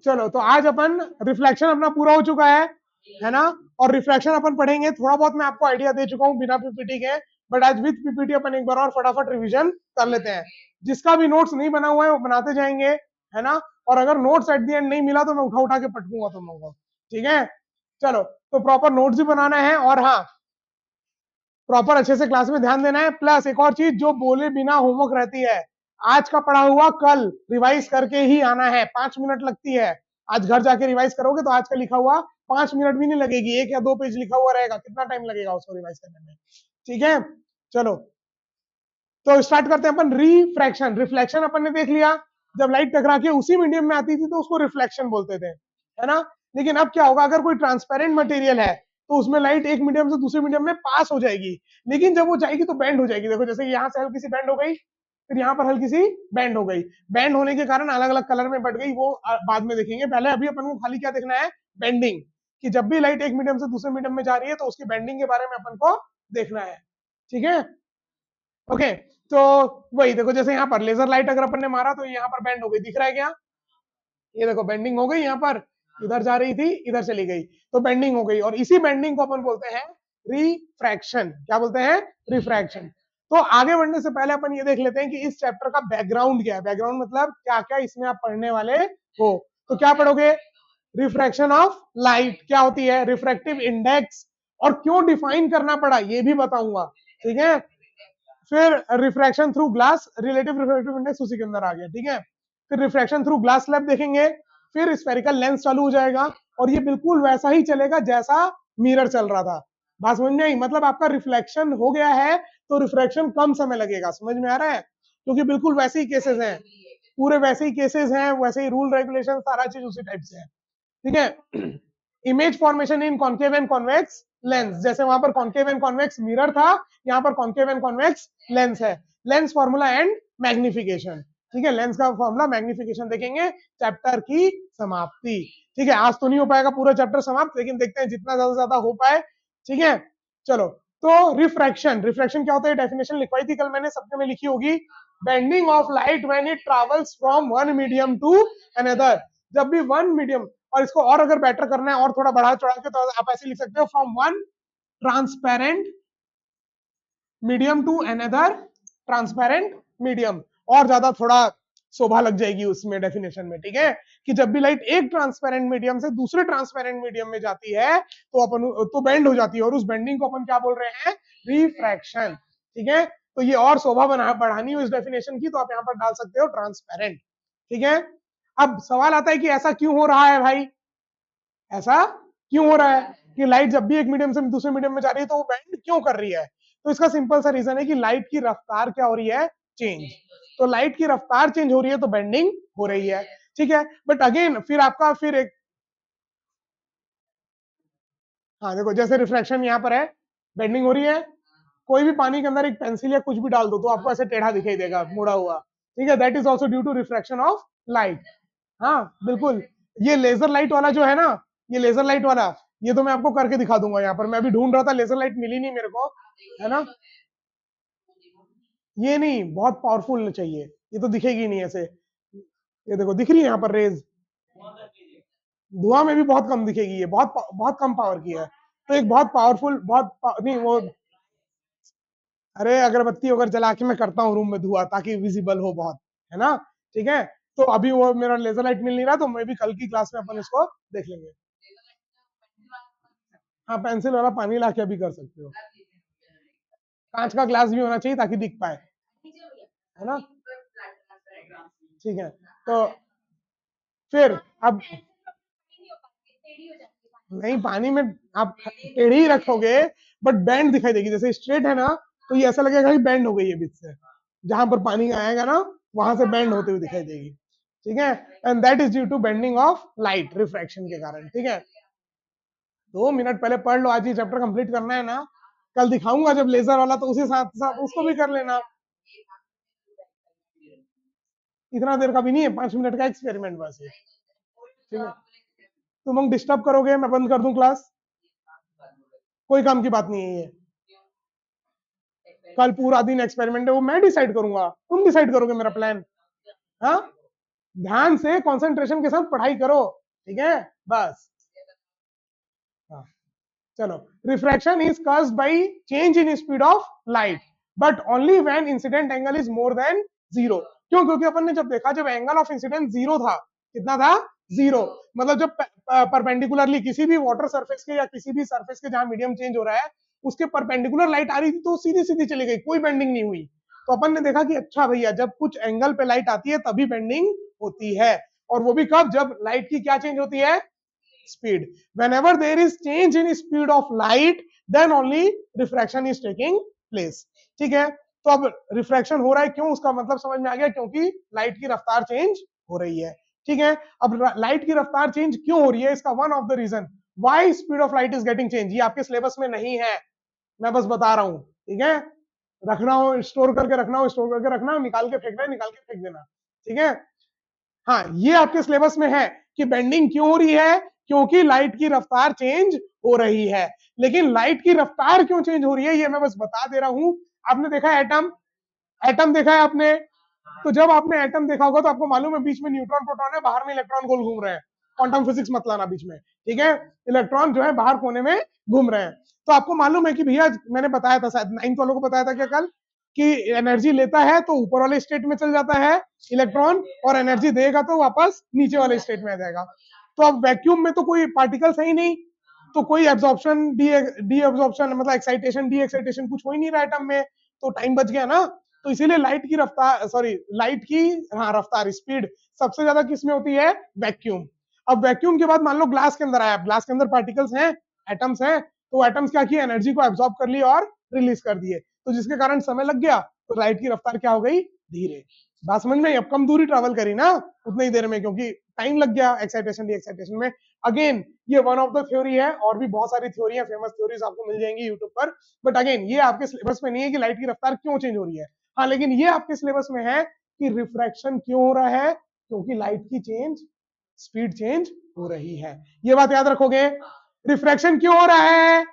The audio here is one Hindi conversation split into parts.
चलो तो आज अपन रिफ्लेक्शन अपना पूरा हो चुका है ना। और रिफ्लेक्शन अपन पढ़ेंगे, थोड़ा बहुत मैं आपको आइडिया दे चुका हूँ बिना पीपीटी के, बट आज विद पीपीटी अपन एक बार और फटाफट रिवीजन कर लेते हैं। जिसका भी नोट्स नहीं बना हुआ है वो बनाते जाएंगे, है ना। और अगर नोट्स एट दी एंड नहीं मिला तो मैं उठा उठा के पटकूंगा तुम लोगों को, ठीक है। चलो तो प्रॉपर नोट्स भी बनाना है, और हाँ प्रॉपर अच्छे से क्लास में ध्यान देना है। प्लस एक और चीज, जो बोले बिना होमवर्क रहती है, आज का पढ़ा हुआ कल रिवाइज करके ही आना है, 5 मिनट लगती है। आज घर जाके रिवाइज करोगे तो आज का लिखा हुआ 5 मिनट भी नहीं लगेगी, 1 या 2 पेज लिखा हुआ रहेगा, कितना टाइम लगेगा उसको रिवाइज करने में, ठीक है। चलो तो स्टार्ट करते हैं अपन। रिफ्रैक्शन, रिफ्लेक्शन अपन ने देख लिया, जब लाइट टकरा के उसी मीडियम में आती थी तो उसको रिफ्लेक्शन बोलते थे, है ना। लेकिन अब क्या होगा, अगर कोई ट्रांसपेरेंट मटेरियल है तो उसमें लाइट एक मीडियम से दूसरे मीडियम में पास हो जाएगी, लेकिन जब वो जाएगी तो बैंड हो जाएगी। देखो जैसे यहाँ से हल्की सी बैंड हो गई, फिर यहाँ पर हल्की सी बैंड हो गई। बैंड होने के कारण अलग अलग कलर में बढ़ गई, वो बाद में देखेंगे। पहले अभी अपन को खाली क्या देखना है, बेंडिंग, कि जब भी लाइट एक मीडियम से दूसरे मीडियम में जा रही है तो उसकी बेंडिंग के बारे में अपन को देखना है, ठीक है। ओके, तो वही देखो, जैसे यहाँ पर लेजर लाइट अगर अपन ने मारा तो यहाँ पर बैंड हो गई, दिख रहा है क्या, ये देखो बेंडिंग हो गई, यहाँ पर इधर जा रही थी इधर चली गई, तो बेंडिंग हो गई। और इसी बेंडिंग को अपन बोलते हैं रिफ्रैक्शन। क्या बोलते हैं, रिफ्रैक्शन। तो आगे बढ़ने से पहले अपन ये देख लेते हैं कि इस चैप्टर का बैकग्राउंड क्या है। बैकग्राउंड मतलब क्या क्या इसमें आप पढ़ने वाले हो। तो क्या पढ़ोगे, रिफ्रैक्शन ऑफ लाइट क्या होती है, रिफ्रैक्टिव इंडेक्स, और क्यों डिफाइन करना पड़ा ये भी बताऊंगा, ठीक है। फिर refraction through glass, relative refractive index उसी के अंदर आ गया, ठीक है। फिर रिफ्रैक्शन थ्रू ग्लास स्लैब देखेंगे, फिर स्फेरिकल लेंस चालू हो जाएगा, और ये बिल्कुल वैसा ही चलेगा जैसा मिरर चल रहा था। बात समझ में आई, मतलब आपका रिफ्लेक्शन हो गया है तो रिफ्रैक्शन कम समय लगेगा, समझ में आ रहा है, क्योंकि बिल्कुल वैसे ही केसेस हैं, पूरे वैसे ही केसेस हैं, वैसे ही रूल रेगुलेशन सारा चीज उसी टाइप से है, ठीक है। Image formation in concave and convex lens, जैसे वहां पर कॉन्केव एंड कॉन्वेक्स मिरर था, यहाँ पर कॉन्केव एंड कॉन्वेक्स लेंस है। लेंस फॉर्मूला एंड मैग्निफिकेशन, ठीक है। लेंस का फॉर्मूला, मैग्निफिकेशन देखेंगे, चैप्टर की समाप्ति, ठीक है। आज तो नहीं हो पाएगा पूरा चैप्टर समाप्त, लेकिन देखते हैं जितना ज्यादा ज्यादा हो पाए, ठीक है। चलो तो रिफ्रैक्शन, रिफ्रैक्शन क्या होता है, डेफिनेशन लिखवाई थी कल मैंने, सबके में लिखी होगी। Bending of light when it travels from one medium to another, जब भी वन मीडियम, और इसको और अगर बेटर करना है और थोड़ा बढ़ा चढ़ा के, तो आप ऐसे लिख सकते हो, from one transparent medium to another transparent medium, और ज्यादा थोड़ा शोभा लग जाएगी उसमें डेफिनेशन में, ठीक है। कि जब भी लाइट एक ट्रांसपेरेंट मीडियम से दूसरे ट्रांसपेरेंट मीडियम में जाती है तो अपन तो बेंड हो जाती है, और उस बेंडिंग को अपन क्या बोल रहे हैं, रिफ्रैक्शन, ठीक है। तो ये और शोभा बढ़ानी हो इस डेफिनेशन की, तो आप यहाँ पर डाल सकते हो ट्रांसपेरेंट, ठीक है। अब सवाल आता है कि ऐसा क्यों हो रहा है भाई, ऐसा क्यों हो रहा है कि लाइट जब भी एक मीडियम से दूसरे मीडियम में जा रही है तो वो बेंड क्यों कर रही है। तो इसका सिंपल सा रीजन है कि लाइट की रफ्तार क्या हो रही है, चेंज। तो लाइट की रफ्तार चेंज हो रही है तो बेंडिंग हो रही है, ठीक है। बट अगेन फिर आपका फिर एक, हाँ देखो जैसे रिफ्लेक्शन यहाँ पर है, बेंडिंग हो रही है, कोई भी पानी के अंदर एक पेंसिल या कुछ भी डाल दो तो आपको ऐसे टेढ़ा दिखाई देगा, मुड़ा हुआ, ठीक है। That is also due to reflection of light. हाँ बिल्कुल, ये लेजर लाइट वाला जो है ना, ये लेजर लाइट वाला, ये तो मैं आपको करके दिखा दूंगा। यहाँ पर मैं अभी ढूंढ रहा था, लेजर लाइट मिली नहीं मेरे को, है ना। ये नहीं, बहुत पावरफुल चाहिए, ये तो दिखेगी नहीं ऐसे। ये देखो दिख रही है यहाँ पर रेज, धुआं में भी बहुत कम दिखेगी, ये बहुत बहुत कम पावर की है। तो एक बहुत पावरफुल, नहीं वो, अरे अगरबत्ती अगर जला के मैं करता हूँ रूम में धुआं, ताकि विजिबल हो बहुत, है ना, ठीक है। तो अभी वो मेरा लेजर लाइट मिल नहीं रहा, तो मैं भी कल की क्लास में अपन इसको देख लेंगे। हाँ पेंसिल वाला पानी ला के अभी कर सकते हो, कांच का ग्लास भी होना चाहिए ताकि दिख पाए, है ना, ठीक है। तो फिर अब, नहीं पानी में आप टेढ़ी ही रखोगे बट बैंड दिखाई देगी, जैसे स्ट्रेट है ना तो ये ऐसा लगेगा कि बैंड हो गई है बीच से, जहां पर पानी आएगा ना वहां से बैंड होते हुए दिखाई देगी, ठीक है। And that is due to bending of light, refraction के कारण, ठीक है। 2 मिनट पहले पढ़ लो, आज ये चैप्टर कंप्लीट करना है ना, कल दिखाऊंगा जब लेजर वाला तो उसी साथ साथ उसको भी कर लेना। इतना देर का भी नहीं है, 5 मिनट का एक्सपेरिमेंट बस है, ठीक है। तुम लोग डिस्टर्ब करोगे मैं बंद कर दूं क्लास, कोई काम की बात नहीं है ये। कल पूरा दिन एक्सपेरिमेंट है, वो मैं डिसाइड करूंगा, तुम डिसाइड करोगे मेरा प्लान, हाँ। ध्यान से कंसंट्रेशन के साथ पढ़ाई करो, ठीक है बस। हाँ, चलो, refraction is caused by change in speed of light but only when incident angle is more than zero. क्यों? क्योंकि अपन ने जब देखा, जब एंगल ऑफ इंसिडेंट जीरो था, कितना था? जीरो। मतलब जब परपेंडिकुलरली किसी भी वाटर सरफेस के या किसी भी सरफेस के जहां मीडियम चेंज हो रहा है, उसके परपेंडिकुलर लाइट आ रही थी तो सीधी सीधी चली गई, कोई बेंडिंग नहीं हुई। तो अपन ने देखा कि अच्छा भैया, जब कुछ एंगल पे लाइट आती है तभी बेंडिंग होती है, और वो भी कब? जब लाइट की क्या चेंज होती है? speed. Whenever there is change in speed of light, then only refraction is taking place. ठीक है, तो अब रिफ्रैक्शन हो रहा है क्यों, उसका मतलब समझ में आ गया, क्योंकि लाइट की रफ्तार चेंज हो रही है। ठीक है, अब लाइट की रफ्तार चेंज क्यों हो रही है, इसका one of the reason why speed of light is getting change, ये आपके सिलेबस में नहीं है, मैं बस बता रहा हूं। ठीक है, रखना हो स्टोर करके रखना हो, स्टोर करके रखना, निकाल के फेंकना है, निकाल के फेंक देना। ठीक है, हाँ, ये आपके सिलेबस में है कि बेंडिंग क्यों हो रही है, क्योंकि लाइट की रफ्तार चेंज हो रही है। लेकिन लाइट की रफ्तार क्यों चेंज हो रही है, ये मैं बस बता दे रहा हूं। आपने देखा एटम, एटम देखा है आपने, तो जब आपने एटम देखा होगा तो आपको मालूम है बीच में न्यूट्रॉन प्रोटॉन है, बाहर में इलेक्ट्रॉन गोल घूम रहे हैं। क्वांटम फिजिक्स मत लाना बीच में, ठीक है, इलेक्ट्रॉन जो है बाहर कोने में घूम रहे हैं। तो आपको मालूम है कि भैया, मैंने बताया था शायद 9th वालों को बताया था क्या कल, कि एनर्जी लेता है तो ऊपर वाले स्टेट में चल जाता है इलेक्ट्रॉन, और एनर्जी देगा तो वापस नीचे वाले स्टेट में आ जाएगा। तो अब वैक्यूम में तो कोई पार्टिकल्स है ही नहीं, तो कोई एब्जॉर्प्शन डी एब्जॉर्प्शन मतलब एक्साइटेशन डी एक्साइटेशन कुछ हो ही नहीं रहा एटम में, तो टाइम बच गया ना। तो इसीलिए लाइट की रफ्तार, सॉरी लाइट की, हाँ रफ्तार, स्पीड सबसे ज्यादा किस में होती है? वैक्यूम। अब वैक्यूम के बाद मान लो ग्लास के अंदर आया, ग्लास के अंदर पार्टिकल्स हैं, एटम्स हैं, तो एटम्स क्या किया? एनर्जी को एब्जॉर्ब कर लिया और रिलीज कर दिए, तो जिसके कारण समय लग गया, तो लाइट की रफ्तार क्या हो गई? धीरे। बात समझ में? अब कम दूरी ट्रेवल करी ना उतनी ही देर में, क्योंकि टाइम लग गया एक्साइटेशन डी एक्साइटेशन में। अगेन ये वन ऑफ द थ्योरी है, और भी बहुत सारी थ्योरी है, फेमस थ्योरीज आपको मिल जाएंगी यूट्यूब पर, बट अगेन ये आपके सिलेबस में नहीं है कि लाइट की रफ्तार क्यों चेंज हो रही है। हाँ, लेकिन ये आपके सिलेबस में है कि रिफ्रैक्शन क्यों हो रहा है, क्योंकि लाइट की चेंज, स्पीड चेंज हो रही है। ये बात याद रखोगे। रिफ्रैक्शन क्यों हो रहा है?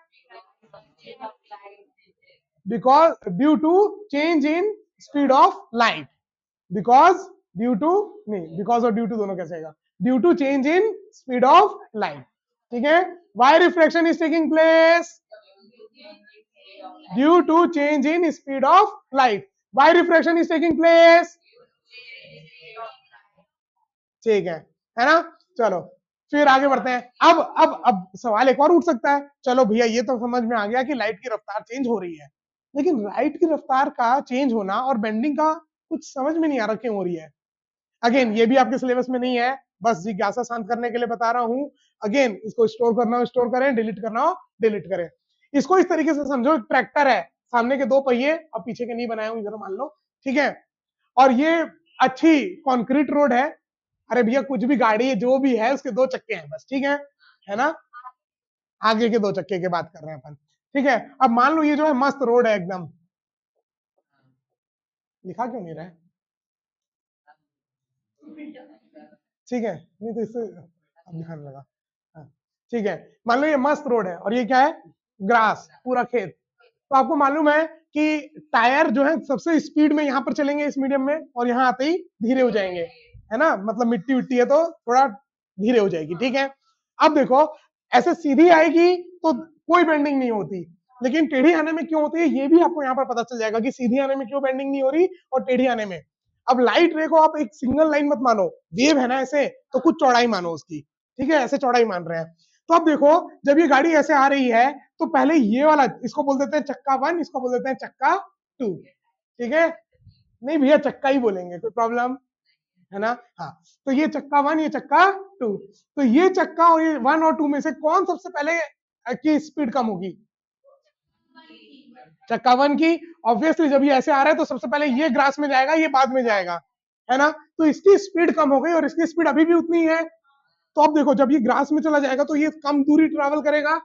Because due to change in speed of light, because due to, नहीं बिकॉज और ड्यू टू दोनों कैसे आएगा, due to change in speed of light. ठीक है, why refraction is taking place? Due to change in speed of light. Why refraction is taking place? ठीक है ना। चलो फिर आगे बढ़ते हैं। अब सवाल एक और उठ सकता है, चलो भैया ये तो समझ में आ गया कि लाइट की रफ्तार चेंज हो रही है, लेकिन लाइट की रफ्तार का चेंज होना और बेंडिंग का कुछ समझ में नहीं आ रहा क्यों हो रही है। अगेन ये भी आपके सिलेबस में नहीं है, बस जिज्ञासा शांत करने के लिए बता रहा हूं। अगेन इसको स्टोर करना हो स्टोर करें, डिलीट करना हो डिलीट करें। इसको इस तरीके से समझो, एक ट्रैक्टर है, सामने के दो पहिए और पीछे के नहीं बनाए हुए, इधर मान लो, ठीक है, और ये अच्छी कंक्रीट रोड है। अरे भैया कुछ भी गाड़ी है, जो भी है, उसके दो चक्के हैं बस, ठीक है ना, आगे के दो चक्के की बात कर रहे हैं अपन। ठीक है, अब मान लो ये जो है मस्त रोड है एकदम, लिखा क्यों नहीं रहा है? ठीक है, नहीं तो इससे अब ध्यान लगा। हाँ, ठीक है, मान लो ये मस्त रोड है और ये क्या है? ग्रास, पूरा खेत। तो आपको मालूम है कि टायर जो है सबसे स्पीड में यहाँ पर चलेंगे इस मीडियम में, और यहाँ आते ही धीरे हो जाएंगे, है ना, मतलब मिट्टी विट्टी है तो थोड़ा धीरे हो जाएगी। ठीक है, अब देखो ऐसे सीधी आएगी तो कोई बेंडिंग नहीं होती, लेकिन टेढ़ी आने में क्यों होती है, ये भी आपको यहाँ पर पता चल जाएगा कि सीधी आने में क्यों बेंडिंग नहीं हो रही और टेढ़ी आने में। अब लाइट रे को आप एक सिंगल लाइन मत मानो, वेव है ना ऐसे, तो कुछ चौड़ाई मानो उसकी, ठीक है, ऐसे चौड़ाई मान रहे हैं। तो अब देखो जब ये गाड़ी ऐसे आ रही है, तो पहले ये वाला, इसको बोल देते हैं चक्का 1, इसको बोल देते हैं चक्का 2, ठीक है, नहीं भैया चक्का ही बोलेंगे, कोई प्रॉब्लम है ना। हाँ, तो ये चक्का 1, ये चक्का 2, तो ये चक्का और ये 1 और 2 में से कौन सबसे पहले की स्पीड कम होगी? चक्का 1 की। ऑब्वियसली जब ये ऐसे आ रहा है तो सबसे पहले ये ग्रास में जाएगा, ये बाद में जाएगा, है ना, तो इसकी स्पीड कम हो गई और इसकी स्पीड अभी भी उतनी है। तो अब देखो जब ये ग्रास में चला जाएगा तो ये कम दूरी ट्रेवल करेगा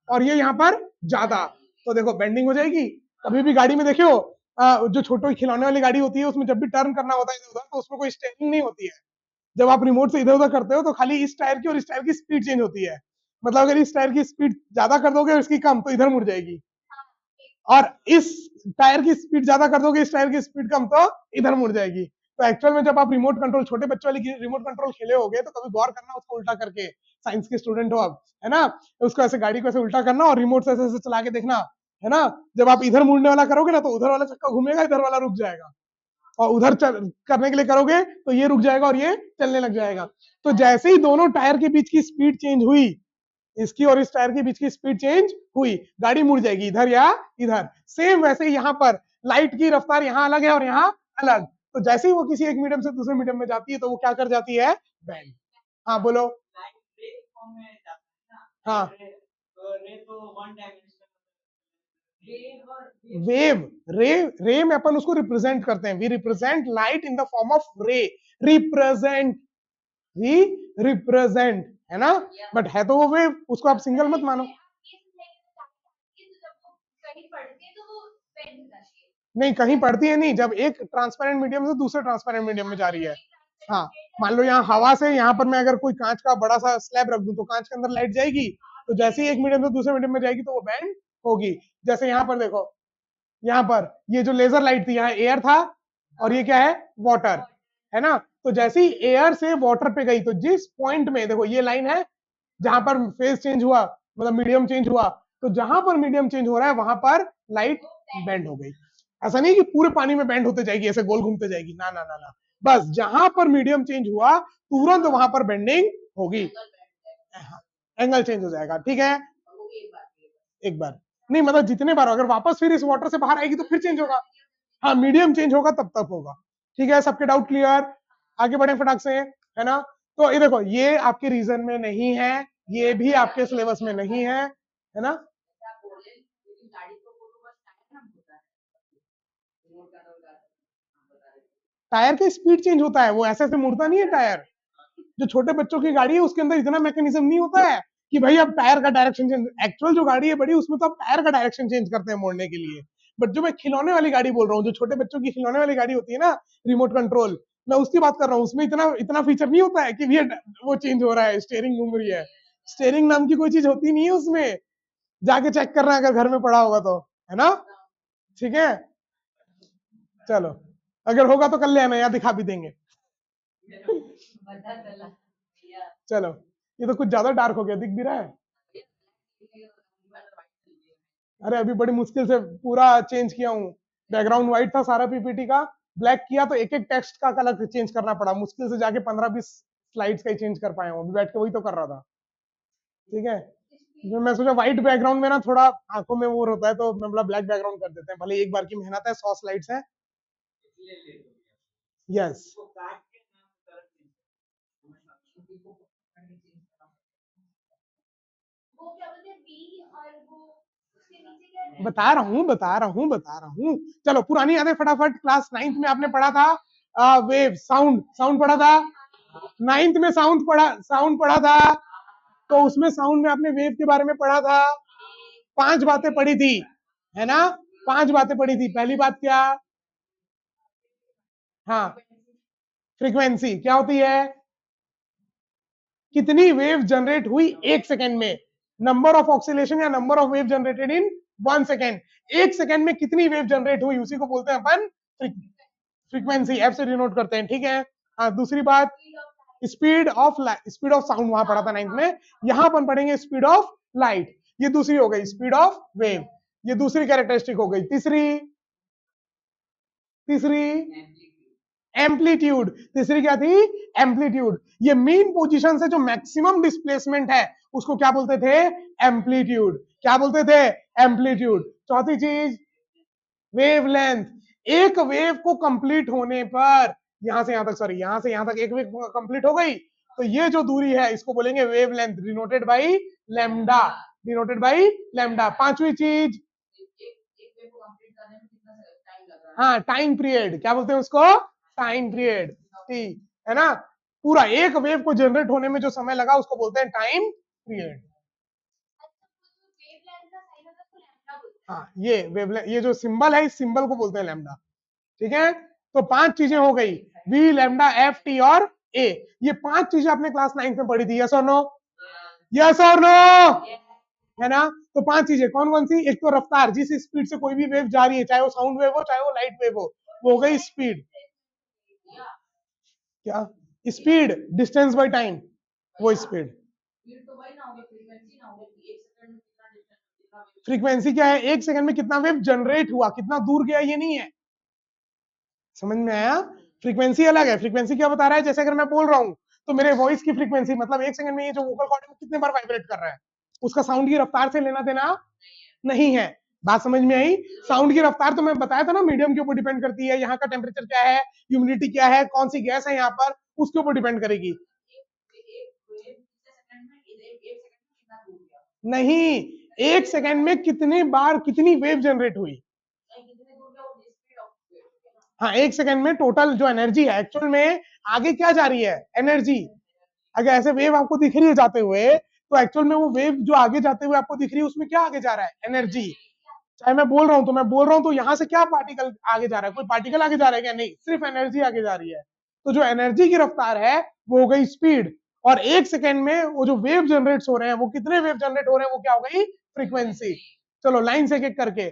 और ये यहाँ पर ज्यादा, तो देखो बेंडिंग हो जाएगी। कभी भी गाड़ी में देखियो, जो छोटी खिलौने वाली गाड़ी होती है उसमें जब भी टर्न करना होता है इधर उधर, तो उसमें कोई स्टेयरिंग नहीं होती है। जब आप रिमोट से इधर उधर करते हो तो खाली इस टायर की और इस टायर की स्पीड चेंज होती है। मतलब अगर इस टायर की स्पीड ज्यादा कर दोगे और इसकी कम, तो इधर मुड़ जाएगी, और इस टायर की स्पीड ज्यादा कर दोगे, इस टायर की स्पीड कम, तो इधर मुड़ जाएगी। तो एक्चुअल में जब आप रिमोट कंट्रोल, छोटे बच्चों वाली रिमोट कंट्रोल खेले होगे तो कभी गौर करना उसको उल्टा करके, साइंस के स्टूडेंट हो आप, है ना, उसको ऐसे गाड़ी को ऐसे उल्टा करना और रिमोट से ऐसे ऐसे चला के देखना, है ना, जब आप इधर मुड़ने वाला करोगे ना तो उधर वाला चक्का घूमेगा, इधर वाला रुक जाएगा, और उधर करने के लिए करोगे तो ये रुक जाएगा और ये चलने लग जाएगा। तो जैसे ही दोनों टायर के बीच की स्पीड चेंज हुई, इसकी और इस टायर के बीच की स्पीड चेंज हुई, गाड़ी मुड़ जाएगी इधर या इधर। सेम वैसे ही यहाँ पर लाइट की रफ्तार यहाँ अलग है और यहाँ अलग, तो जैसे ही वो किसी एक मीडियम से दूसरे मीडियम में जाती है तो वो क्या कर जाती है, बैंड। हाँ बोलो। हाँ वेव, रे में अपन उसको रिप्रेजेंट करते हैं, we represent light in the form of ray, represent, represent, है ना, बट है तो वो वेव, उसको आप सिंगल मत मानो। नहीं कहीं पड़ती है नहीं, जब एक ट्रांसपेरेंट मीडियम से दूसरे ट्रांसपेरेंट मीडियम में जा रही है। हाँ मान लो यहाँ हवा से, यहाँ पर मैं अगर कोई कांच का बड़ा सा स्लैब रख दूं तो कांच के अंदर लाइट जाएगी, तो जैसे ही एक मीडियम से दूसरे मीडियम में जाएगी तो वो बैंड होगी। जैसे यहाँ पर देखो, यहाँ पर ये जो लेजर लाइट थी, यहाँ एयर था और ये क्या है, वाटर, है ना, तो जैसे ही एयर से वाटर पे गई तो जिस पॉइंट में देखो ये लाइन है जहां पर फेज चेंज हुआ, मतलब मीडियम चेंज हुआ, तो जहां पर मीडियम चेंज हो रहा है वहां पर लाइट बैंड हो गई। ऐसा नहीं कि पूरे पानी में बैंड होते जाएगी, ऐसे गोल घूमते जाएगी, ना ना ना ना, बस जहां पर मीडियम चेंज हुआ तुरंत वहां पर बेंडिंग होगी, एंगल चेंज हो जाएगा, ठीक है। एक बार नहीं, मतलब जितने बार, अगर वापस फिर इस वाटर से बाहर आएगी तो फिर चेंज होगा। हाँ मीडियम चेंज होगा तब तक होगा, ठीक है, सबके डाउट क्लियर, आगे बढ़े फटाक से, है ना। तो ये देखो ये आपके रीजन में नहीं है, ये भी आपके सिलेबस में नहीं है ना। टायर का स्पीड चेंज होता है, वो ऐसे ऐसे मुड़ता नहीं है टायर, जो छोटे बच्चों की गाड़ी है उसके अंदर इतना मैकेनिज्म नहीं होता है कि भाई अब टायर का डायरेक्शन चेंज, एक्चुअल जो गाड़ी है बड़ी उसमें तो आप टायर का डायरेक्शन चेंज करते हैं मोड़ने के लिए, बट जो मैं खिलौने वाली गाड़ी बोल रहा हूँ, जो छोटे बच्चों की खिलौने वाली गाड़ी होती है ना, रिमोट कंट्रोल, मैं उसकी बात कर रहा हूँ, उसमें इतना इतना फीचर नहीं होता है कि भैया वो चेंज हो रहा है, स्टेयरिंग घूम रही है, स्टेयरिंग नाम की कोई चीज होती नहीं है उसमें, जाके चेक करना अगर घर में पड़ा होगा तो, है ना, ठीक है। चलो अगर होगा तो कर ले आना, यहाँ दिखा भी देंगे। चलो ये तो कुछ ज्यादा डार्क हो गया, दिख भी रहा है। अरे अभी बड़ी मुश्किल से पूरा चेंज किया हूँ, बैकग्राउंड व्हाइट था सारा पीपीटी का, ब्लैक किया तो एक एक टेक्स्ट का कलर चेंज करना पड़ा, मुश्किल से जाके 15-20 स्लाइड्स का ही चेंज कर पाया हूँ, अभी बैठ के वही तो कर रहा था, ठीक है। जो मैं सोचा व्हाइट बैकग्राउंड में ना थोड़ा आंखों में वो होता है, तो मैं बोला ब्लैक बैकग्राउंड कर देते हैं, भले एक बार की मेहनत है, 100 स्लाइड्स है। यस बता रहा हूँ। चलो पुरानी यादें फटाफट, क्लास 9th में आपने पढ़ा था वेव, साउंड, साउंड पढ़ा था 9th में, साउंड पढ़ा था, तो उसमें साउंड में आपने वेव के बारे में पढ़ा था, 5 बातें पढ़ी थी, है ना, 5 बातें पढ़ी थी। पहली बात क्या, हाँ फ्रीक्वेंसी क्या होती है, कितनी वेव जनरेट हुई एक सेकेंड में, नंबर ऑफ ऑक्सीलेशन या number of wave generated in 1 second, एक सेकेंड में कितनी वेव जनरेट हुई, उसी को बोलते हैं अपन फ्रीक्वेंसी, एफ से डिनोट करते हैं, ठीक है। हाँ दूसरी बात, स्पीड ऑफ साउंड वहां पढ़ा था 9th में, यहां अपन पढ़ेंगे स्पीड ऑफ लाइट, ये दूसरी हो गई स्पीड ऑफ वेव, ये दूसरी कैरेक्टरिस्टिक हो गई। तीसरी, तीसरी एम्पलीट्यूड, तीसरी क्या थी, एम्पलीट्यूड, ये मेन पोजीशन से जो मैक्सिमम डिस्प्लेसमेंट है उसको क्या बोलते थे, एम्पलीट्यूड, क्या बोलते थे, एम्पलीट्यूड। चौथी चीज वेवलेंथ, एक वेव को कंप्लीट होने पर, यहां से यहां तक, सॉरी यहां से यहां तक एक वेव कंप्लीट हो गई तो ये जो दूरी है इसको बोलेंगे wavelength, denoted by lambda, denoted by lambda. पांचवी चीज, हाँ टाइम पीरियड, क्या बोलते हैं उसको, टाइम पीरियड, ठीक है ना, पूरा एक वेव को जनरेट होने में जो समय लगा उसको बोलते हैं टाइम पीरियड। हाँ ये वेवलेंथ, ये जो सिंबल है इस सिंबल को बोलते हैं लैम्डा, ठीक है। तो 5 चीजें हो गई, वी लैम्डा एफ टी और ए, ये 5 चीजें आपने क्लास 9th में पढ़ी थी, यस और नो, यस और नो, है ना। तो 5 चीजें कौन कौन सी, एक तो रफ्तार, जिस स्पीड से कोई भी वेव जा रही है, चाहे वो साउंड वेव हो चाहे वो लाइट वेव हो, वो हो गई स्पीड, क्या स्पीड, डिस्टेंस बाय टाइम, वो स्पीड। फ्रीक्वेंसी क्या है, एक सेकंड में कितना वेव जनरेट हुआ, कितना दूर गया, ये नहीं है। समझ में आया? फ्रीक्वेंसी अलग है। फ्रीक्वेंसी क्या बता रहा है, जैसे अगर मैं बोल रहा हूँ तो मेरे वॉइस की फ्रीक्वेंसी, मतलब एक सेकंड में ये जो वोकल कॉर्ड है कितने बार वाइब्रेट कर रहा है, उसका साउंड की रफ्तार से लेना देना नहीं है। बात समझ में आई? साउंड की रफ्तार तो मैं बताया था ना, मीडियम के ऊपर डिपेंड करती है, यहाँ का टेम्परेचर क्या है, ह्यूमिडिटी क्या है, कौन सी गैस है यहाँ पर, उसके ऊपर डिपेंड करेगी। नहीं, एक सेकंड में कितने बार कितनी वेव जनरेट हुई। हाँ, एक सेकंड में टोटल जो एनर्जी है, एक्चुअल में आगे क्या जा रही है, एनर्जी। अगर ऐसे वेव आपको दिख रही है जाते हुए, तो एक्चुअल में वो वेव जो आगे जाते हुए आपको दिख रही है, उसमें क्या आगे जा रहा है, एनर्जी। चाहे मैं बोल रहा हूं तो मैं बोल रहा हूं तो यहाँ से क्या पार्टिकल आगे जा रहा है, कोई पार्टिकल आगे जा रहा है क्या, नहीं, सिर्फ एनर्जी आगे जा रही है। तो जो एनर्जी की रफ्तार है वो हो गई स्पीड, और एक सेकेंड में वो जो वेव जनरेट हो रहे हैं, वो कितने वेव जनरेट हो रहे हैं, वो क्या हो गई, फ्रीक्वेंसी। चलो लाइन से एक एक करके।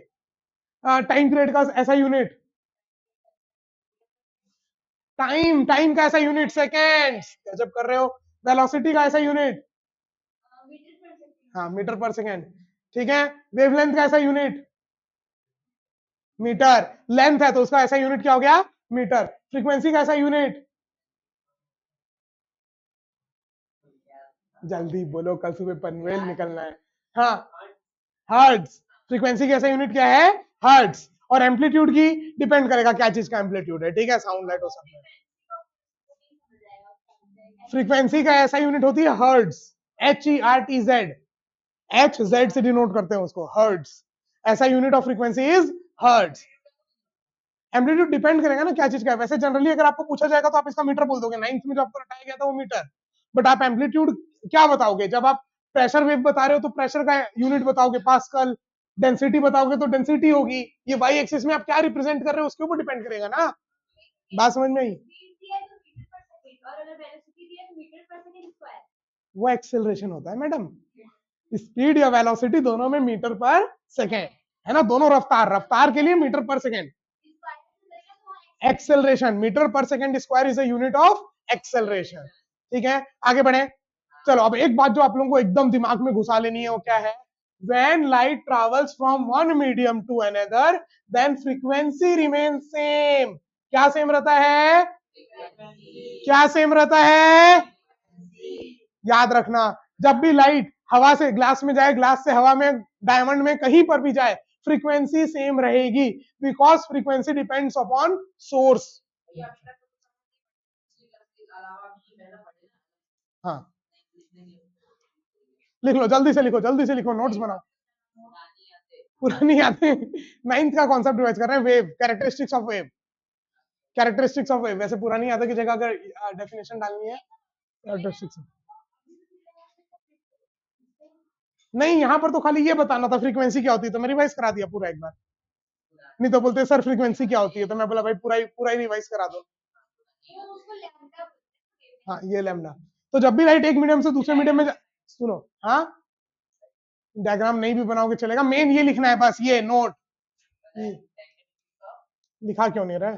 टाइम पीरियड का ऐसा यूनिट, टाइम टाइम का ऐसा यूनिट सेकेंड्स, जब कर रहे हो। वेलोसिटी का ऐसा यूनिट, हाँ, मीटर पर सेकेंड। ठीक है। वेवलेंथ का ऐसा यूनिट, मीटर। लेंथ है तो उसका ऐसा यूनिट क्या हो गया, मीटर। फ्रीक्वेंसी का ऐसा यूनिट, जल्दी बोलो, कल सुबह पनवेल निकलना है। हाँ, हर्ट्ज। फ्रीक्वेंसी का ऐसा यूनिट क्या है, हर्ट्ज। और एम्पलीट्यूड की डिपेंड करेगा क्या चीज का एम्पलीट्यूड है, ठीक है, साउंड लाइट हो सकता है। फ्रीक्वेंसी का ऐसा यूनिट होती है हर्ट्ज, HERTZ। एच जेड से डिनोट करते हैं उसको, हर्ट्ज। ऐसा unit of frequency is hertz. Amplitude depend करेगा ना क्या चीज का है। वैसे जनरली अगर आपको पूछा जाएगा तो आप इसका मीटर बोल दोगे, नाइन्थ में जो आपको रटाया गया था वो मीटर। बट आप एम्पलीट्यूड क्या बताओगे, जब आप प्रेशर वेव बता रहे हो तो प्रेशर का यूनिट बताओगे पास्कल, डेंसिटी बताओगे तो डेंसिटी होगी। ये वाई एक्सिस में आप क्या रिप्रेजेंट कर रहे हो उसके ऊपर डिपेंड करेगा ना। बात समझ में आई? वो एक्सेलरेशन होता है मैडम। स्पीड या वेलोसिटी दोनों में मीटर पर सेकेंड है ना, दोनों रफ्तार, रफ्तार के लिए मीटर पर सेकेंड। एक्सेलरेशन, मीटर पर second square is a unit of acceleration. ठीक है, आगे बढ़े। चलो अब एक बात जो आप लोगों को एकदम दिमाग में घुसा लेनी है वो क्या है, when light travels from one medium to another then frequency remains same। क्या सेम रहता है, क्या सेम रहता है, याद रखना, जब भी लाइट हवा से ग्लास में जाए, ग्लास से हवा में, डायमंड में, कहीं पर भी जाए, फ्रीक्वेंसी सेम रहेगी, because frequency depends upon source. हाँ, लिख लो, जल्दी से लिखो, जल्दी से लिखो, नोट्स बनाओ। पूरा नहीं आते। नाइन्थ का कॉन्सेप्ट रिवाइज कर रहे हैं, wave, characteristics of wave. Characteristics of wave वैसे पूरा नहीं आता की जगह अगर डेफिनेशन डालनी है। कैरेक्टरिस्टिक्स नहीं, यहाँ पर तो खाली ये बताना था फ्रीक्वेंसी क्या होती है, तो मैं रिवाइज करा दिया पूरा एक बार। नहीं तो बोलते सर फ्रीक्वेंसी क्या होती है, तो मैं बोला भाई पूरा ही रिवाइज करा दो। हाँ, ये लैम्डा। तो जब भी लाइट एक मीडियम से दूसरे मीडियम में सुनो, हाँ, डायग्राम नहीं भी बनाओगे चलेगा, मेन ये लिखना है बस, ये नोट। लिखा क्यों नहीं रहा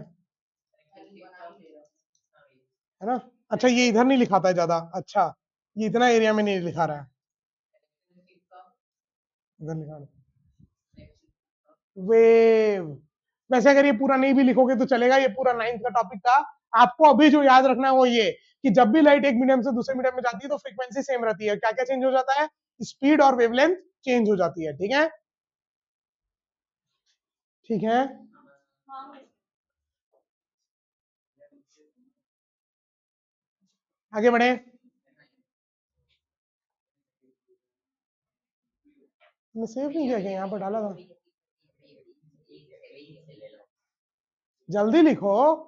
है ना? अच्छा, ये इधर नहीं लिखाता है ज्यादा, अच्छा, ये इतना एरिया में नहीं लिखा रहा है, इधर लिखा रहा है। वेव। वैसे अगर ये पूरा नहीं भी लिखोगे तो चलेगा, ये पूरा नाइन्थ का टॉपिक था। आपको अभी जो याद रखना है वो ये, कि जब भी लाइट एक मीडियम से दूसरे मीडियम में जाती है तो फ्रीक्वेंसी सेम रहती है, क्या क्या चेंज हो जाता है, स्पीड और वेवलेंथ चेंज हो जाती है। ठीक है, ठीक है। आगे बढ़े। मैं सेव नहीं किया क्या, यहाँ पर डाला था, जल्दी लिखो।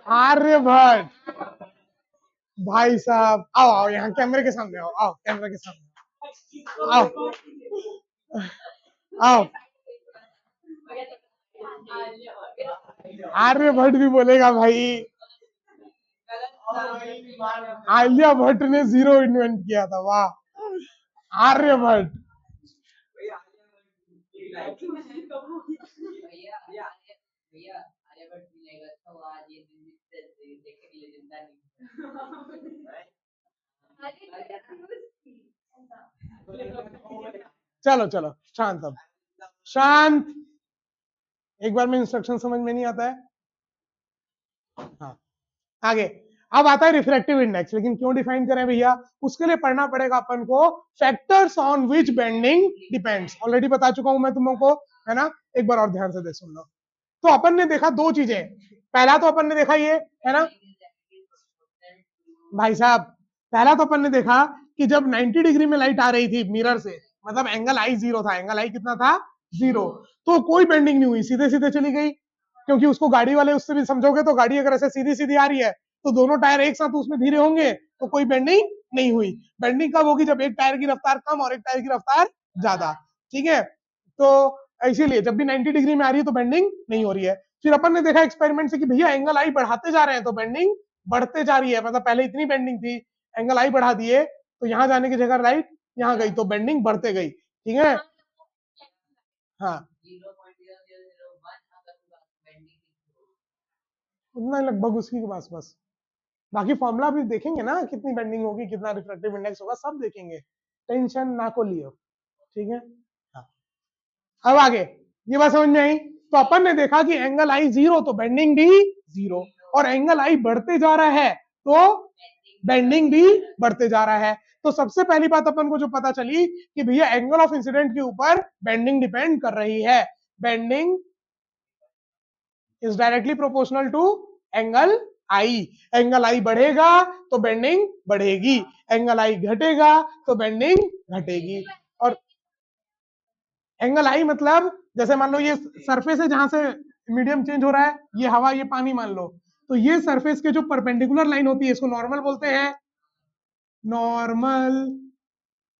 आर्यभट्ट, भाई साहब, आओ आओ यहाँ कैमरे के सामने आओ, आओ कैमरे के सामने आओ, आओ। आर्यभट्ट भी बोलेगा भाई। आलिया भट्ट ने जीरो इन्वेंट किया था, वाह आर्यभट्ट। चलो चलो शांत, अब शांत। एक बार में इंस्ट्रक्शन समझ में नहीं आता है। हाँ, आगे। अब आता है रिफ्रैक्टिव इंडेक्स, लेकिन क्यों डिफाइन करें भैया, उसके लिए पढ़ना पड़ेगा अपन को factors on which bending depends. Already बता चुका हूं मैं तुम लोगों को, है ना। एक बार और ध्यान से देख सुन लो। तो अपन ने देखा दो चीजें। पहला तो अपन ने देखा ये, है ना भाई साहब, पहला तो अपन ने देखा कि जब 90 डिग्री में लाइट आ रही थी मिरर से, मतलब एंगल आई जीरो था, एंगल आई कितना था, जीरो, तो कोई बेंडिंग नहीं हुई, सीधे सीधे चली गई। क्योंकि उसको गाड़ी वाले उससे भी समझोगे तो गाड़ी अगर ऐसे सीधी सीधी आ रही है तो दोनों टायर एक साथ उसमें धीरे होंगे, तो कोई बेंडिंग नहीं हुई। बेंडिंग कब होगी, जब एक टायर की रफ्तार कम और एक टायर की रफ्तार ज्यादा, ठीक है। तो इसीलिए जब भी 90 डिग्री में आ रही है तो बेंडिंग नहीं हो रही है। फिर अपन ने देखा एक्सपेरिमेंट से कि भैया एंगल आई बढ़ाते जा रहे हैं तो बेंडिंग बढ़ते जा रही है, मतलब पहले इतनी बेंडिंग थी, एंगल आई बढ़ा दिए तो यहां जाने की जगह लाइट यहां गई तो बेंडिंग बढ़ते गई, ठीक है। हाँ, उतना लगभग उसकी के पास बस। बाकी फॉर्मूला भी देखेंगे ना, कितनी बेंडिंग होगी, कितना रिफ्रैक्टिव इंडेक्स होगा, सब देखेंगे, टेंशन ना को लियो, ठीक है। हाँ, अब आगे, ये बात समझ में आई। तो अपन ने देखा कि एंगल आई जीरो तो बेंडिंग भी जीरो, और एंगल आई बढ़ते जा रहा है तो बेंडिंग भी बढ़ते जा रहा है। तो सबसे पहली बात अपन को जो पता चली कि भैया एंगल ऑफ इंसिडेंट के ऊपर बेंडिंग डिपेंड कर रही है। Bending is directly proportional to angle I. Angle I बढ़ेगा तो बेंडिंग बढ़ेगी, एंगल आई घटेगा तो बेंडिंग घटेगी। और एंगल आई मतलब जैसे मान लो ये सरफेस है जहां से मीडियम चेंज हो रहा है, ये हवा ये पानी मान लो, तो ये सरफेस के जो परपेंडिकुलर लाइन होती है इसको नॉर्मल बोलते हैं, नॉर्मल।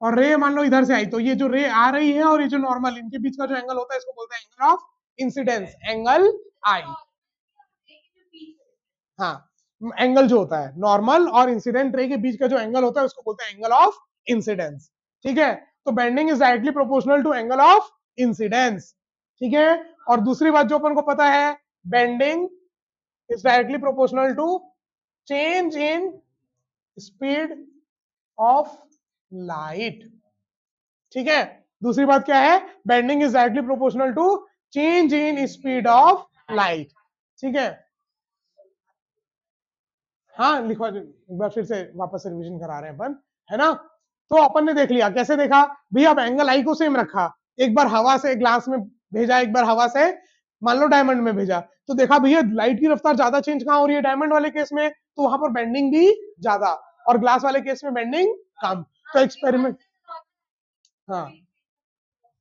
और रे मान लो इधर से आई, तो ये जो रे आ रही है और ये जो नॉर्मल, इनके बीच का जो एंगल होता है इसको बोलते हैं एंगल ऑफ इंसिडेंस, एंगल आई। हाँ, एंगल जो होता है नॉर्मल और इंसिडेंट रे के बीच का जो एंगल होता है उसको बोलते हैं एंगल ऑफ इंसिडेंस, ठीक है। तो bending is directly proportional to angle of incidence, ठीक है। और दूसरी बात जो अपन को पता है, bending is directly proportional to change in speed of light, ठीक है। दूसरी बात क्या है, bending is directly proportional to change in speed of light, ठीक है। हाँ लिखवा, एक बार फिर से वापस से रिवीजन करा रहे हैं अपन, है ना। तो अपन ने देख लिया, कैसे देखा भैया, अब एंगल आई को सेम रखा, एक बार हवा से ग्लास में भेजा, एक बार हवा से मान लो डायमंड में भेजा, तो देखा भैया लाइट की रफ्तार ज्यादा चेंज कहाँ हो रही है, डायमंड वाले केस में, तो वहां पर बेंडिंग भी ज्यादा, और ग्लास वाले केस में बेंडिंग कम। तो एक्सपेरिमेंट, हाँ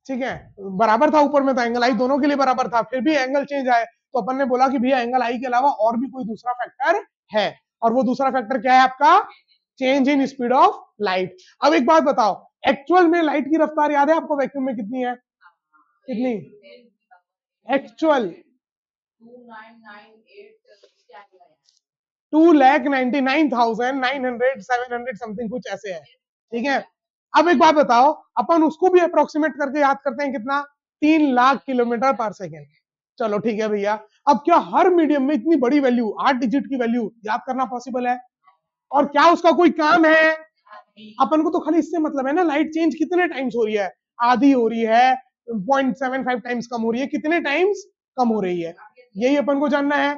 ठीक है, बराबर था ऊपर में, तो एंगल आई दोनों के लिए बराबर था, फिर भी एंगल चेंज आए, तो अपन ने बोला कि भैया एंगल आई के अलावा और भी कोई दूसरा फैक्टर है, और वो दूसरा फैक्टर क्या है आपका, change in speed of light. अब एक बात बताओ, एक्चुअल में लाइट की रफ्तार याद है आपको वैक्यूम में कितनी है, कितनी एक्चुअल, 2,99,900 समथिंग कुछ ऐसे है, ठीक है। अब एक बात बताओ, अपन उसको भी अप्रोक्सीमेट करके याद करते हैं कितना, 3 लाख किलोमीटर पर सेकेंड। चलो ठीक है भैया, अब क्या हर मीडियम में इतनी बड़ी वैल्यू 8 डिजिट की वैल्यू याद करना पॉसिबल है, और क्या उसका कोई काम है, अपन को तो खाली इससे मतलब है ना, लाइट चेंज कितने टाइम्स हो रही है, आधी हो रही है, 0.75 टाइम्स कम हो रही है, कितने टाइम्स कम हो रही है, यही अपन को जानना है।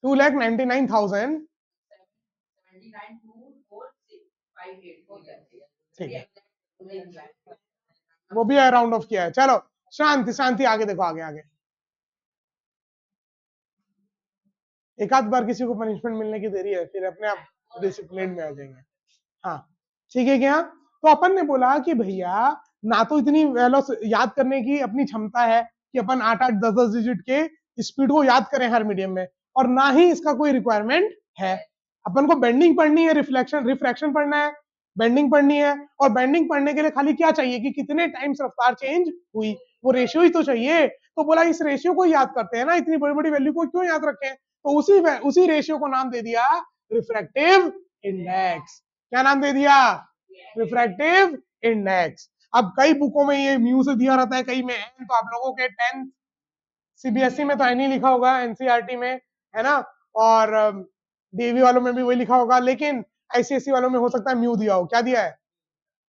2,99,000, ठीक है, वो भी राउंड ऑफ किया है। चलो शांति शांति, आगे देखो, आगे आगे। एक आध बार किसी को पनिशमेंट मिलने की देरी है, फिर अपने आप डिसिप्लिन में आ जाएंगे। हाँ ठीक है क्या, तो अपन ने बोला कि भैया ना तो इतनी याद करने की अपनी क्षमता है कि अपन 8-8 10-10 डिजिट के स्पीड को याद करें हर मीडियम में, और ना ही इसका कोई रिक्वायरमेंट है। अपन को बेंडिंग पढ़नी है, रिफ्रैक्शन पढ़ना है, बेंडिंग पढ़नी है, और बेंडिंग पढ़ने के लिए खाली क्या चाहिए कि कितने टाइम्स रफ्तार चेंज हुई, वो रेशियो ही तो चाहिए। तो बोला इस रेशियो को याद करते हैं ना, इतनी बड़ी बड़ी वैल्यू को क्यों याद रखें, तो उसी रेशियो को नाम दे दिया रिफ्रैक्टिव इंडेक्स। क्या नाम दे दिया, रिफ्रैक्टिव इंडेक्स। अब कई बुकों में ये म्यू से दिया रहता है, कई में एन, तो आप लोगों के 10 सीबीएसई में तो एन ही लिखा होगा, एनसीईआरटी में, है ना, और डीवी वालों में भी वही लिखा होगा, लेकिन आईसीएसई वालों में हो सकता है म्यू दिया हो। क्या दिया है,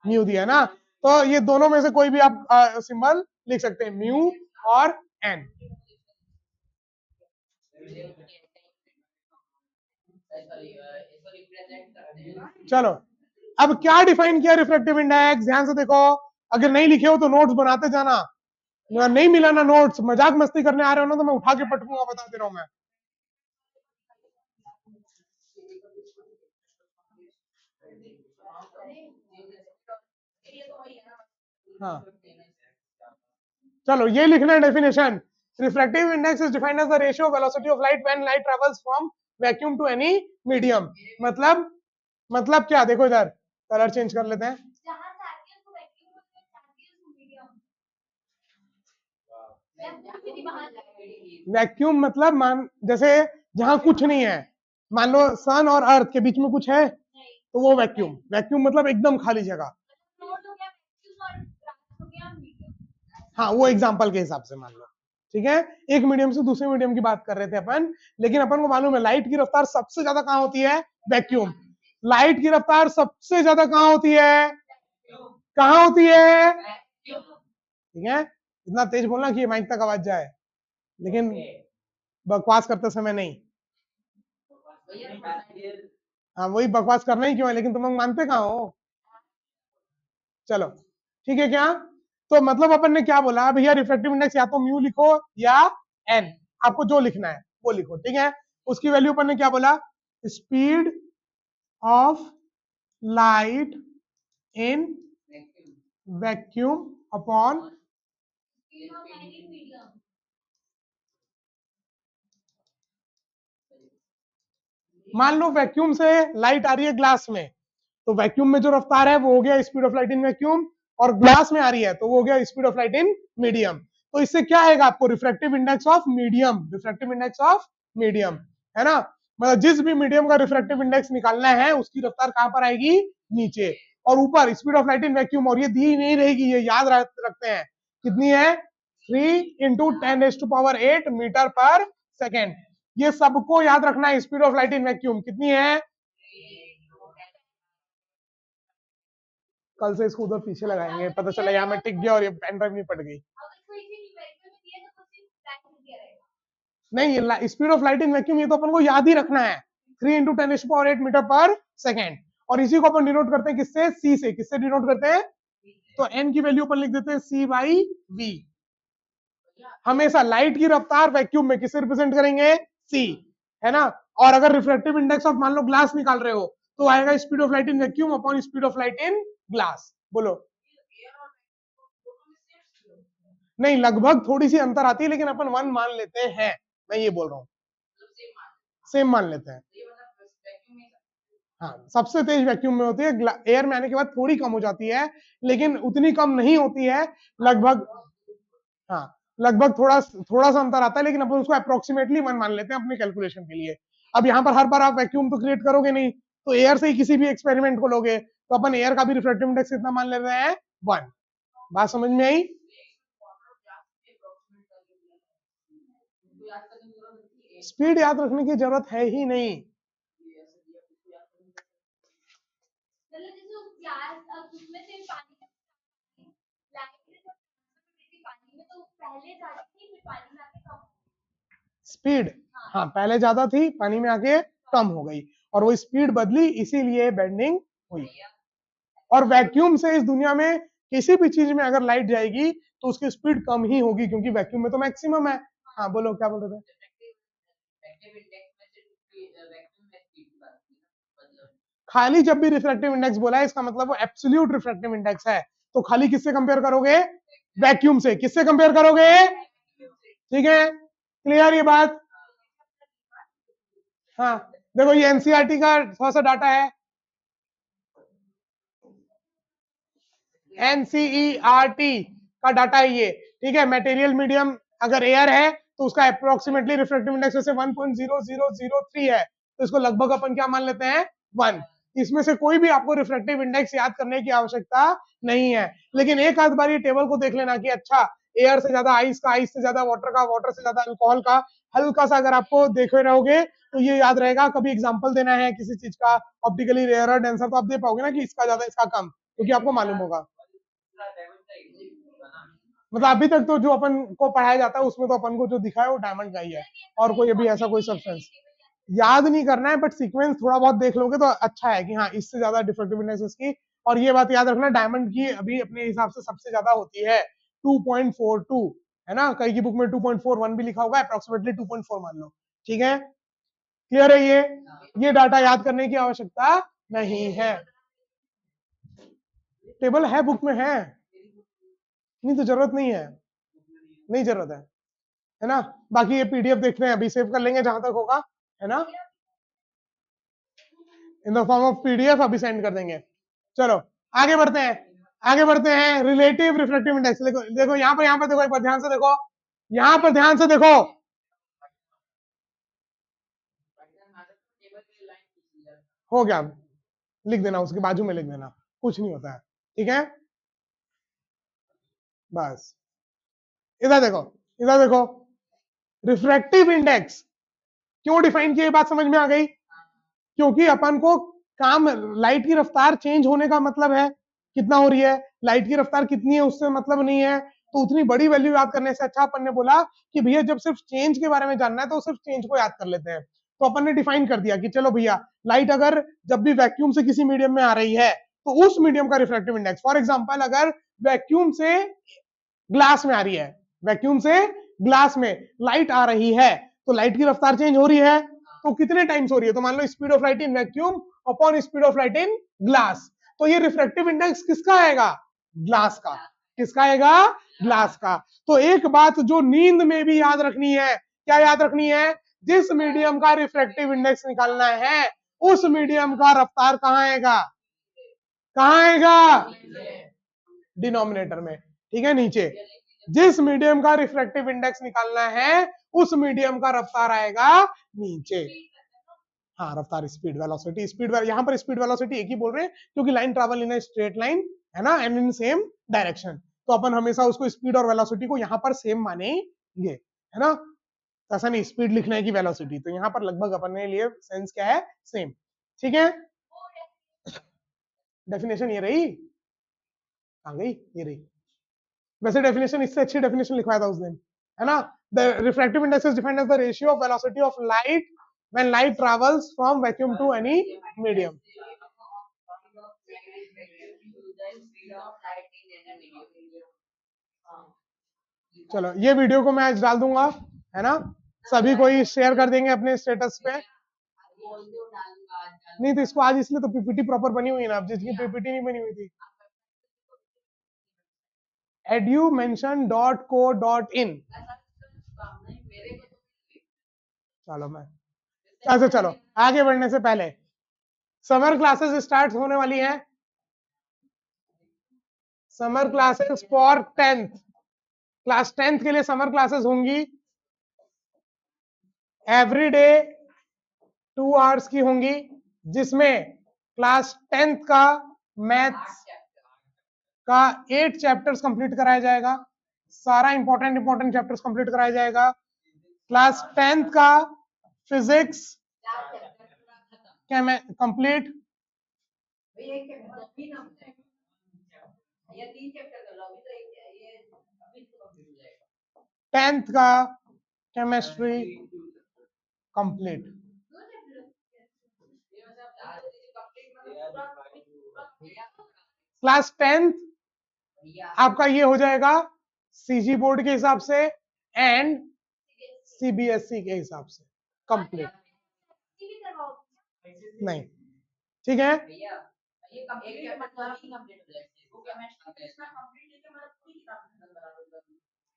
म्यू दिया है ना। तो ये दोनों में से कोई भी आप सिंबल लिख सकते हैं, म्यू और एन। चलो, अब क्या डिफाइन किया रिफ्रैक्टिव इंडेक्स, ध्यान से देखो, अगर नहीं लिखे हो तो नोट्स बनाते जाना, अगर नहीं मिला ना नोट्स, मजाक मस्ती करने आ रहे हो ना, तो मैं उठा के पटकूंगा, बता दे रहा हूं मैं। हाँ, चलो ये लिखना है definition. Refractive index is defined as the ratio velocity of light when light travels from vacuum to any medium. मतलब क्या, देखो इधर कलर चेंज कर लेते हैं। वैक्यूम मतलब मान, जैसे जहां कुछ नहीं है, मान लो सन और अर्थ के बीच में कुछ है, तो वो वैक्यूम। वैक्यूम मतलब एकदम खाली जगह। हाँ, वो एग्जांपल के हिसाब से मान लो, ठीक है। एक मीडियम से दूसरे मीडियम की बात कर रहे थे अपन, लेकिन अपन को मालूम है लाइट की रफ्तार सबसे ज्यादा कहाँ होती है, वैक्यूम। लाइट की रफ्तार सबसे ज्यादा कहाँ होती है, कहाँ होती है, ठीक है। इतना तेज बोलना कि माइक तक आवाज जाए, लेकिन बकवास करते समय नहीं। हाँ, वही बकवास करना ही क्यों है, लेकिन तुम लोग मानते कहाँ हो। चलो ठीक है, क्या तो मतलब अपन ने क्या बोला भैया, रिफ्रैक्टिव इंडेक्स या तो म्यू लिखो या एन, आपको जो लिखना है वो लिखो, ठीक है। उसकी वैल्यू अपन ने क्या बोला, speed of light in vacuum upon, मान लो वैक्यूम से लाइट आ रही है ग्लास में, तो वैक्यूम में जो रफ्तार है वो हो गया speed of light in vacuum, और ग्लास में आ रही है तो वो हो गया speed of light in medium. तो इससे क्या आएगा आपको, refractive index of medium, refractive index of medium, है ना। मतलब जिस भी मीडियम का रिफ्रैक्टिव इंडेक्स निकालना है उसकी रफ्तार कहां पर आएगी, नीचे, और ऊपर speed of light in vacuum, और ये दी नहीं रहेगी, ये याद रखते हैं, कितनी है, 3 × 10⁸ मीटर पर सेकेंड। ये सबको याद रखना है, speed of light in vacuum कितनी है। कल से इसको उधर पीछे लगाएंगे, पता चला यहाँ में टिक गया और ये पेन ड्राइव नहीं पड़ गई। नहीं, speed of light in vacuum ये तो अपन को याद ही रखना है, 3 × 10⁸ मीटर पर सेकेंड, और इसी को अपन डिनोट करते हैं किससे, सी से। किससे डिनोट करते हैं, तो एन की वैल्यू अपन लिख देते हैं C/V। हमेशा लाइट की रफ्तार वैक्यूम में किससे रिप्रेजेंट करेंगे, सी, है ना। और अगर रिफ्रैक्टिव इंडेक्स ऑफ मान लो ग्लास निकाल रहे हो, तो आएगा speed of light in vacuum upon speed of light in glass. बोलो, नहीं, लगभग थोड़ी सी अंतर आती है, लेकिन अपन 1 मान लेते हैं, मैं ये बोल रहा हूँ, सेम मान लेते हैं। हाँ, सबसे तेज वैक्यूम में होती है, एयर में आने के बाद थोड़ी कम हो जाती है, लेकिन उतनी कम नहीं होती है, लगभग, हाँ, लगभग थोड़ा थोड़ा सा अंतर आता है, लेकिन अपन उसको अप्रोक्सीमेटली 1 मान लेते हैं अपने कैलकुलेशन के लिए। अब यहाँ पर हर बार आप वैक्यूम तो क्रिएट करोगे नहीं, तो एयर से ही किसी भी एक्सपेरिमेंट को लोगे, तो अपन एयर का भी रिफ्रैक्टिव इंडेक्स कितना मान ले रहे हैं, 1। बात समझ में आई। स्पीड याद रखने की जरूरत है ही नहीं। स्पीड, हाँ, पहले ज्यादा थी, पानी में आके कम हो गई, और वो स्पीड बदली, इसीलिए बेंडिंग हुई। और वैक्यूम से इस दुनिया में किसी भी चीज में अगर लाइट जाएगी तो उसकी स्पीड कम ही होगी, क्योंकि वैक्यूम में तो मैक्सिमम है। हाँ बोलो, क्या बोल रहे थे। खाली जब भी रिफ्रैक्टिव इंडेक्स बोला है, इसका मतलब वो एब्सोल्यूट रिफ्रैक्टिव इंडेक्स है, तो खाली किससे कंपेयर करोगे, वैक्यूम से। किससे कंपेयर करोगे, ठीक है, क्लियर ये बात। हाँ, देखो ये एनसीईआरटी का थोड़ा सा डाटा है, एनसीईआरटी का डाटा है ये, ठीक है। मटेरियल मीडियम अगर एयर है तो उसका अप्रोक्सीमेटली रिफ्रैक्टिव इंडेक्स जैसे 1.0003 है, तो इसको लगभग अपन क्या मान लेते हैं 1। इसमें से कोई भी आपको रिफ्रैक्टिव इंडेक्स याद करने की आवश्यकता नहीं है, लेकिन एक आध बार ये टेबल को देख लेना कि अच्छा एयर से ज्यादा आइस का, आइस से ज्यादा वाटर का, वाटर से ज्यादा अल्कोहल का, हल्का सा अगर आपको देखे रहोगे तो ये याद रहेगा। कभी एग्जांपल देना है किसी चीज का ऑप्टिकली रेयर और डेंसर, तो आप दे पाओगे ना कि इसका ज्यादा इसका कम, क्योंकि आपको मालूम होगा। मतलब अभी तक तो जो अपन को पढ़ाया जाता है उसमें तो अपन को जो दिखा है वो डायमंड का ही है, और कोई अभी ऐसा कोई सब्सटेंस याद नहीं करना है, बट सीक्वेंस थोड़ा बहुत देख लोगे तो अच्छा है कि हाँ इससे ज्यादा डिफेक्टिव इंडेक्स इसकी। और ये बात याद रखना, डायमंड की अभी अपने हिसाब से सबसे ज्यादा होती है 2.42, है ना। कई की बुक में 2.41 भी लिखा होगा, अप्रोक्सीमेटली 2.4 मान लो। ठीक है, क्लियर है ये डाटा याद करने की आवश्यकता नहीं है, टेबल है बुक में है, नहीं तो जरूरत नहीं है, नहीं जरूरत है ना। बाकी ये पीडीएफ देख रहे हैं, अभी सेव कर लेंगे जहां तक होगा, है ना, इन द फॉर्म ऑफ पीडीएफ अभी सेंड कर देंगे। चलो आगे बढ़ते हैं, आगे बढ़ते हैं। रिलेटिव रिफ्रैक्टिव इंडेक्स, देखो देखो यहाँ पर देखो, एक बार ध्यान से देखो, यहाँ पर ध्यान से देखो, हो गया, लिख देना उसके बाजू में, लिख देना, कुछ नहीं होता है, ठीक है। बस इधर देखो, इधर देखो, रिफ्रैक्टिव इंडेक्स क्यों डिफाइन किया, बात समझ में आ गई। क्योंकि अपन को काम, लाइट की रफ्तार चेंज होने का मतलब है कितना हो रही है, लाइट की रफ्तार कितनी है उससे मतलब नहीं है। तो उतनी बड़ी वैल्यू याद करने से अच्छा अपन ने बोला कि भैया जब सिर्फ चेंज के बारे में जानना है तो सिर्फ चेंज को याद कर लेते हैं। तो अपन ने डिफाइन कर दिया कि चलो भैया लाइट अगर जब भी वैक्यूम से किसी मीडियम में आ रही है तो उस मीडियम का रिफ्रैक्टिव इंडेक्स, फॉर एग्जांपल अगर वैक्यूम से ग्लास में आ रही है, वैक्यूम से ग्लास में लाइट आ रही है, तो लाइट की रफ्तार चेंज हो रही है, तो कितने टाइम्स हो रही है, तो मान लो speed of light in vacuum upon speed of light in glass, तो ये रिफ्रैक्टिव इंडेक्स किसका आएगा, ग्लास का। किसका आएगा, ग्लास का। तो एक बात जो नींद में भी याद रखनी है, क्या याद रखनी है, जिस मीडियम का रिफ्रैक्टिव इंडेक्स निकालना है उस मीडियम का रफ्तार कहां आएगा, कहां आएगा, डिनोमिनेटर में, ठीक है, नीचे। जिस मीडियम का रिफ्रैक्टिव इंडेक्स निकालना है उस मीडियम का रफ्तार आएगा नीचे। हाँ रफ्तार, स्पीड वेलोसिटी, स्पीड, यहाँ पर स्पीड वेलोसिटी एक ही बोल रहे हैं क्योंकि line travel in straight line, है ना, एंड इन सेम डायरेक्शन, तो अपन हमेशा उसको स्पीड और वेलोसिटी को यहाँ पर सेम मानेंगे, है ना। ऐसा नहीं स्पीड लिखना है कि वेलोसिटी, तो यहाँ पर लगभग अपन ने लिए सेंस क्या है, सेम, ठीक है। डेफिनेशन ये रही, आ गई, ये रही। वैसे डेफिनेशन इससे अच्छी डेफिनेशन लिखवाया था उस दिन, है ना। The refractive index is defined as the ratio of velocity of light when light travels from vacuum to any medium. चलो ये वीडियो को मैं आज डाल दूंगा, है ना, सभी कोई शेयर कर देंगे अपने स्टेटस पे। नहीं तो इसको आज इसलिए तो पीपीटी प्रॉपर बनी हुई है ना, अब जिसकी पीपीटी नहीं बनी हुई थी, edumention.co.in। चलो मैं, अच्छा चलो आगे बढ़ने से पहले, समर क्लासेस स्टार्ट होने वाली हैं, summer classes for 10th class, 10th के लिए समर क्लासेस होंगी, एवरी डे 2 आवर्स की होंगी, जिसमें क्लास 10th का मैथ्स का 8 चैप्टर्स कंप्लीट कराया जाएगा, सारा इंपॉर्टेंट चैप्टर्स कंप्लीट कराया जाएगा। क्लास 10th का फिजिक्स कंप्लीट, 10th का केमिस्ट्री कंप्लीट। क्लास 10th आपका ये हो जाएगा सीजी बोर्ड के हिसाब से एंड सीबीएसई के हिसाब से कंप्लीट, नहीं, ठीक है।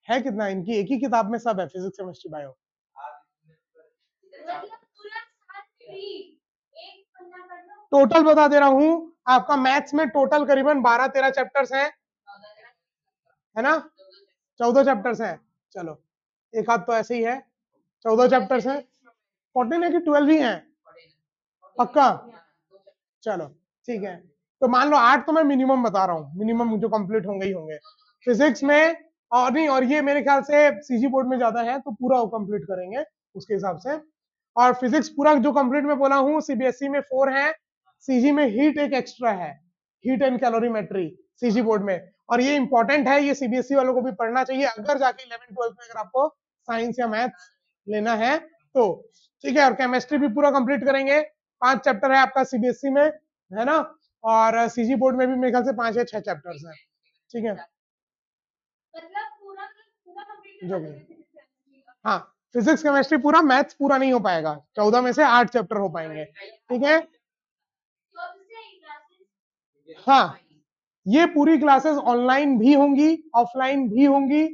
है कितना, इनकी एक ही किताब में सब है, फिजिक्स केमिस्ट्री बायो। टोटल बता दे रहा हूं, आपका मैथ्स में टोटल करीबन 12-13 चैप्टर्स हैं, है ना, 14 चैप्टर्स हैं। चलो एक आध तो ऐसे ही है। 14 चैप्टर्स हैं। 14 है कि 12 ही हैं? पक्का? चलो ठीक है, तो मान लो 8 तो मैं मिनिमम बता रहा हूँ, मिनिमम जो कंप्लीट होंगे ही होंगे फिजिक्स में। और नहीं, और ये मेरे ख्याल से सीजी बोर्ड में ज्यादा है तो पूरा कंप्लीट करेंगे उसके हिसाब से। और फिजिक्स पूरा जो कंप्लीट मैं बोला हूँ, सीबीएसई में 4 है, सीजी में हीट एक एक्स्ट्रा है, heat and calorimetry CG board में। और ये इंपॉर्टेंट है, ये सीबीएसई वालों को भी पढ़ना चाहिए अगर जाके 11 12 में अगर आपको साइंस या मैथ्स लेना है तो। ठीक है, और केमिस्ट्री भी पूरा कंप्लीट करेंगे। 5 चैप्टर है आपका सीबीएसई में, है ना? और सीजी बोर्ड में भी मेरे ख्याल से 5 या 6 चैप्टर्स हैं। ठीक है, जो भी, हाँ, फिजिक्स केमिस्ट्री पूरा, मैथ्स पूरा नहीं हो पाएगा, 14 में से 8 चैप्टर हो पाएंगे। ठीक है, हाँ, ये पूरी क्लासेस ऑनलाइन भी होंगी, ऑफलाइन भी होंगी।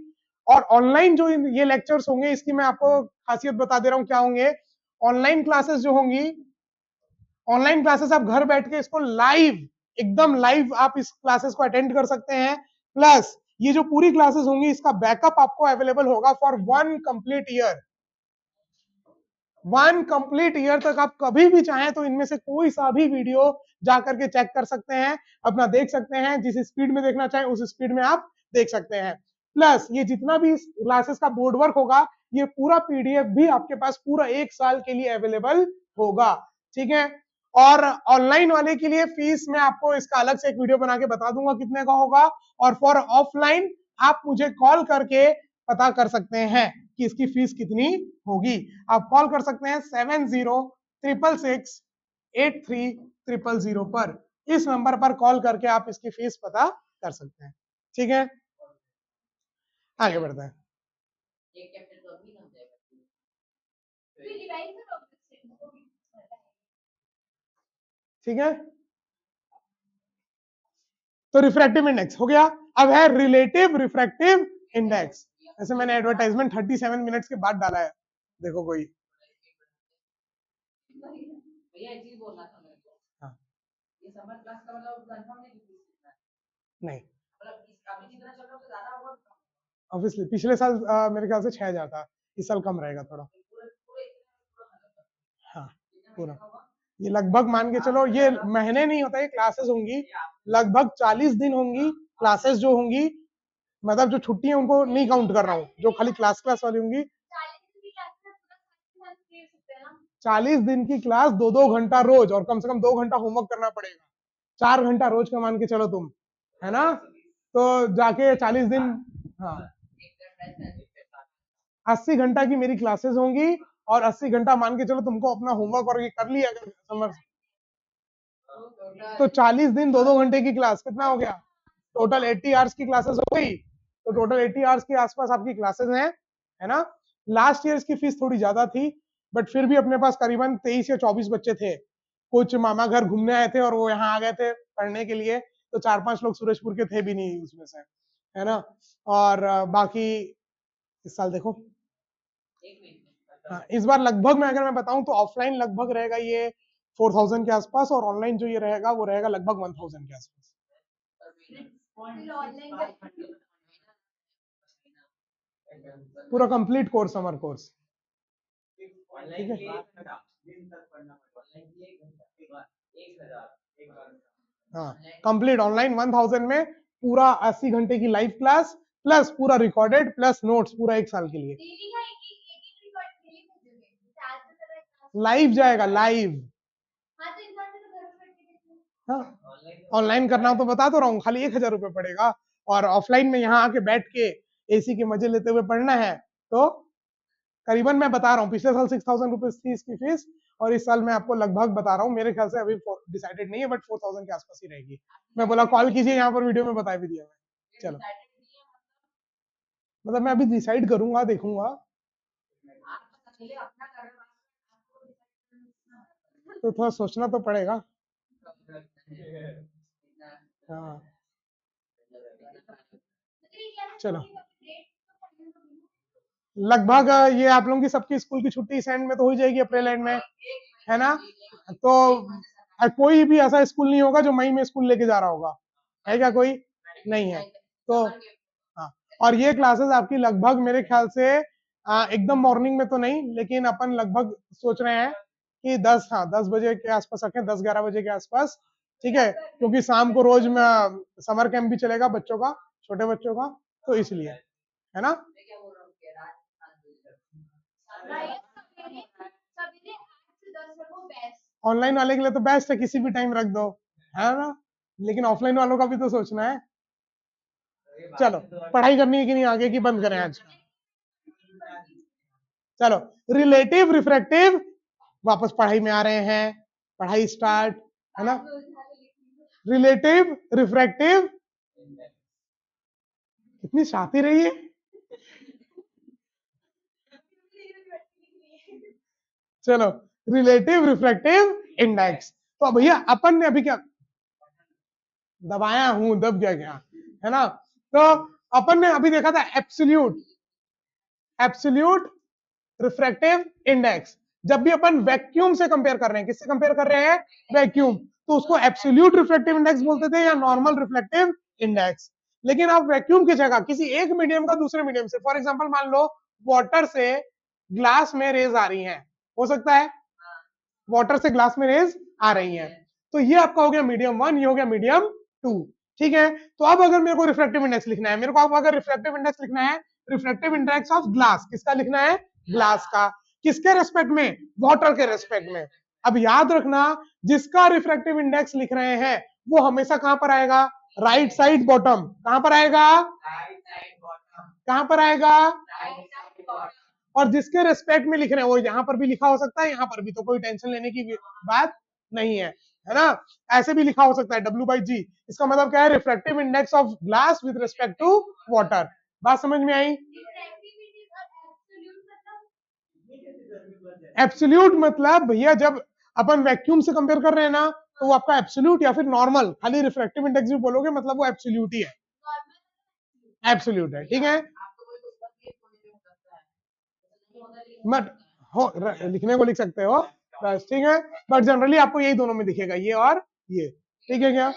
और ऑनलाइन जो ये लेक्चर्स होंगे, इसकी मैं आपको खासियत बता दे रहा हूँ क्या होंगे। ऑनलाइन क्लासेस जो होंगी, ऑनलाइन क्लासेस आप घर बैठ के इसको लाइव, एकदम लाइव आप इस क्लासेस को अटेंड कर सकते हैं। प्लस ये जो पूरी क्लासेस होंगी, इसका बैकअप आपको अवेलेबल होगा for 1 complete year. 1 complete year तक आप कभी भी चाहें तो इनमें से कोई सा भी वीडियो जाकर के चेक कर सकते हैं, अपना देख सकते हैं, जिस स्पीड में देखना चाहें उस स्पीड में आप देख सकते हैं। प्लस ये जितना भी क्लासेस का बोर्ड वर्क होगा, ये पूरा पीडीएफ भी आपके पास पूरा 1 साल के लिए अवेलेबल होगा। ठीक है, और ऑनलाइन वाले के लिए फीस मैं आपको इसका अलग से एक वीडियो बना के बता दूंगा कितने का होगा। और फॉर ऑफलाइन आप मुझे कॉल करके पता कर सकते हैं कि इसकी फीस कितनी होगी। आप कॉल कर सकते हैं 7066683000 पर। इस नंबर पर कॉल करके आप इसकी फीस पता कर सकते हैं। ठीक है, आगे बढ़ते हैं। ठीक है, तो रिफ्रैक्टिव इंडेक्स हो गया। अब है रिलेटिव रिफ्रैक्टिव इंडेक्स। ऐसे मैंने एडवर्टाइजमेंट 37 मिनट्स के बाद डाला है, देखो कोई। हाँ, नहीं, ऑब्वियसली पिछले साल मेरे ख्याल से 6000 था, इस साल कम रहेगा थोड़ा। हाँ, पूरा ये लगभग मान के चलो, ये महीने नहीं होता, ये क्लासेस होंगी लगभग 40 दिन होंगी क्लासेस जो होंगी। मतलब जो छुट्टी है उनको नहीं काउंट कर रहा हूँ, जो खाली क्लास वाली होंगी। 40 दिन की क्लास 2-2 घंटा रोज, और कम से कम 2 घंटा होमवर्क करना पड़ेगा। 4 घंटा रोज का मान के चलो तुम, है ना? तो जाके 40 दिन, हाँ, 80 घंटा की मेरी क्लासेस होंगी, और 80 घंटा मान के चलो तुमको अपना होमवर्क और ये कर लिया अगर समर, तो 40 दिन 2-2 घंटे की क्लास कितना हो गया? टोटल 80 आवर्स की क्लासेस हो गई। तो टोटल 80 आवर्स के आसपास आपकी क्लासेस हैं, है ना? लास्ट ईयर की फीस थोड़ी ज्यादा थी, बट फिर भी अपने पास करीबन 23 या 24 बच्चे थे। कुछ मामा घर घूमने आए थे और वो यहाँ आ गए थे पढ़ने के लिए, तो 4-5 लोग सूरजपुर के थे भी नहीं उसमें से, है ना? और बाकी इस साल देखो, हाँ, इस बार लगभग मैं अगर मैं बताऊं तो ऑफलाइन लगभग रहेगा ये 4000 के आसपास, और ऑनलाइन जो ये रहेगा वो रहेगा लगभग 1000 के आसपास। पूरा कंप्लीट कोर्स, समर कोर्स। ठीक है, हाँ, कंप्लीट ऑनलाइन 1000 में पूरा 80 घंटे की लाइव क्लास, प्लस पूरा रिकॉर्डेड, प्लस नोट्स, पूरा 1 साल के लिए लाइव जाएगा, लाइव। हाँ, ऑनलाइन करना हो तो बता तो रहा हूँ, खाली 1000 रुपये पड़ेगा। और ऑफलाइन में यहाँ आके बैठ के एसी के मजे लेते हुए पढ़ना है तो करीबन मैं बता रहा हूँ, पिछले साल 6000 रुपीज थी इसकी फीस, और इस साल मैं आपको लगभग बता रहा हूँ, मेरे ख्याल से अभी डिसाइडेड नहीं है, बट 4000 के आसपास ही रहेगी। मैं बोला कॉल कीजिए, यहाँ पर वीडियो में बता भी दिया मैं। चलो, मतलब मैं अभी डिसाइड करूंगा, देखूंगा, तो थोड़ा सोचना तो पड़ेगा। हाँ, चलो, लगभग ये आप लोगों की सबकी स्कूल की छुट्टी इस एंड में तो हो जाएगी, अप्रैल एंड में, है ना? तो कोई भी ऐसा स्कूल नहीं होगा जो मई में स्कूल लेके जा रहा होगा, है क्या? कोई नहीं है तो, हाँ, और ये क्लासेस आपकी लगभग मेरे ख्याल से एकदम मॉर्निंग में तो नहीं, लेकिन अपन लगभग सोच रहे हैं कि 10 बजे के आसपास रखें, 10-11 बजे के आसपास, ठीक है, क्योंकि शाम को रोज में समर कैंप भी चलेगा बच्चों का, छोटे बच्चों का, तो इसलिए, है ना। ऑनलाइन वाले के लिए तो बेस्ट है, किसी भी टाइम रख दो, है ना, लेकिन ऑफलाइन वालों का भी तो सोचना है। चलो, पढ़ाई करनी है कि नहीं आगे की, बंद करें आज। चलो, रिलेटिव रिफ्रैक्टिव, वापस पढ़ाई में आ रहे हैं, पढ़ाई स्टार्ट, है ना। रिलेटिव रिफ्रैक्टिव, कितनी शाती रही है। चलो, रिलेटिव रिफ्रैक्टिव इंडेक्स, तो भैया अपन ने अभी क्या दबाया हूं, दब गया क्या, है ना। तो अपन ने अभी देखा था एब्सोल्यूट, एब्सोल्यूट रिफ्रैक्टिव इंडेक्स। जब भी अपन वैक्यूम से कंपेयर कर रहे हैं, किससे कंपेयर कर रहे हैं, वैक्यूम, तो उसको एब्सोल्यूट रिफ्रैक्टिव इंडेक्स बोलते थे या नॉर्मल रिफ्लेक्टिव इंडेक्स। लेकिन आप वैक्यूम की जगह किसी एक मीडियम का दूसरे मीडियम से, फॉर एग्जांपल मान लो वाटर से ग्लास में रेज आ रही हैं, हो सकता है वाटर से ग्लास में रेज आ रही हैं, तो ये आपका हो गया मीडियम 1, ये हो गया मीडियम 2, ठीक है। तो अब अगर मेरे को रिफ्रैक्टिव इंडेक्स लिखना है, मेरे को अब अगर रिफ्रैक्टिव इंडेक्स लिखना है, रिफ्रैक्टिव इंडेक्स ऑफ ग्लास, किसका लिखना है, ग्लास का, किसके रेस्पेक्ट में, वाटर के रेस्पेक्ट में। अब याद रखना, जिसका रिफ्रैक्टिव इंडेक्स लिख रहे हैं वो हमेशा कहां पर आएगा, राइट साइड बॉटम, कहां पर आएगा, कहां पर आएगा, और जिसके रेस्पेक्ट में लिख रहे हैं वो यहां पर भी लिखा हो सकता है, यहां पर भी, तो कोई टेंशन लेने की बात नहीं है ना। ऐसे भी लिखा हो सकता है W/G, इसका मतलब क्या है, refractive index of glass with respect to water. बात समझ में आई। एब्सोल्यूट मतलब भैया जब अपन वैक्यूम से कंपेयर कर रहे हैं ना, तो वो आपका एब्सोल्यूट या फिर नॉर्मल, खाली रिफ्रैक्टिव इंडेक्स भी बोलोगे मतलब वो एब्सोल्यूट ही है, एब्सोल्यूट है, ठीक है। मत हो लिखने को लिख सकते हो बस, ठीक है, बट जनरली आपको यही दोनों में दिखेगा, ये और ये, ठीक है क्या।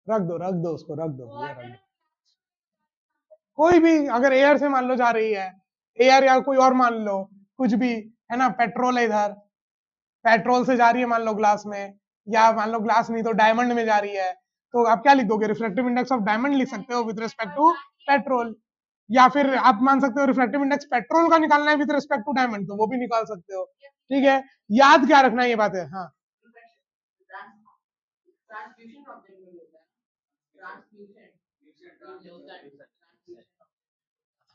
रख दो उसको, रख दो, रख दो। कोई भी, अगर एयर से मान लो जा रही है, एयर या कोई और मान लो, कुछ भी, है ना, पेट्रोल है इधर, पेट्रोल से जा रही है मान लो ग्लास में, या मान लो ग्लास नहीं तो डायमंड में जा रही है, तो आप क्या लिख दोगे, रिफ्लेक्टिव इंडेक्स ऑफ डायमंड लिख सकते हो विद रिस्पेक्ट टू पेट्रोल, या फिर आप मान सकते हो रिफ्लेक्टिव इंडेक्स पेट्रोल का निकालना है विद रिस्पेक्ट टू डायमंड, तो वो भी निकाल सकते हो, ठीक है। याद क्या रखना है ये बात है, हाँ।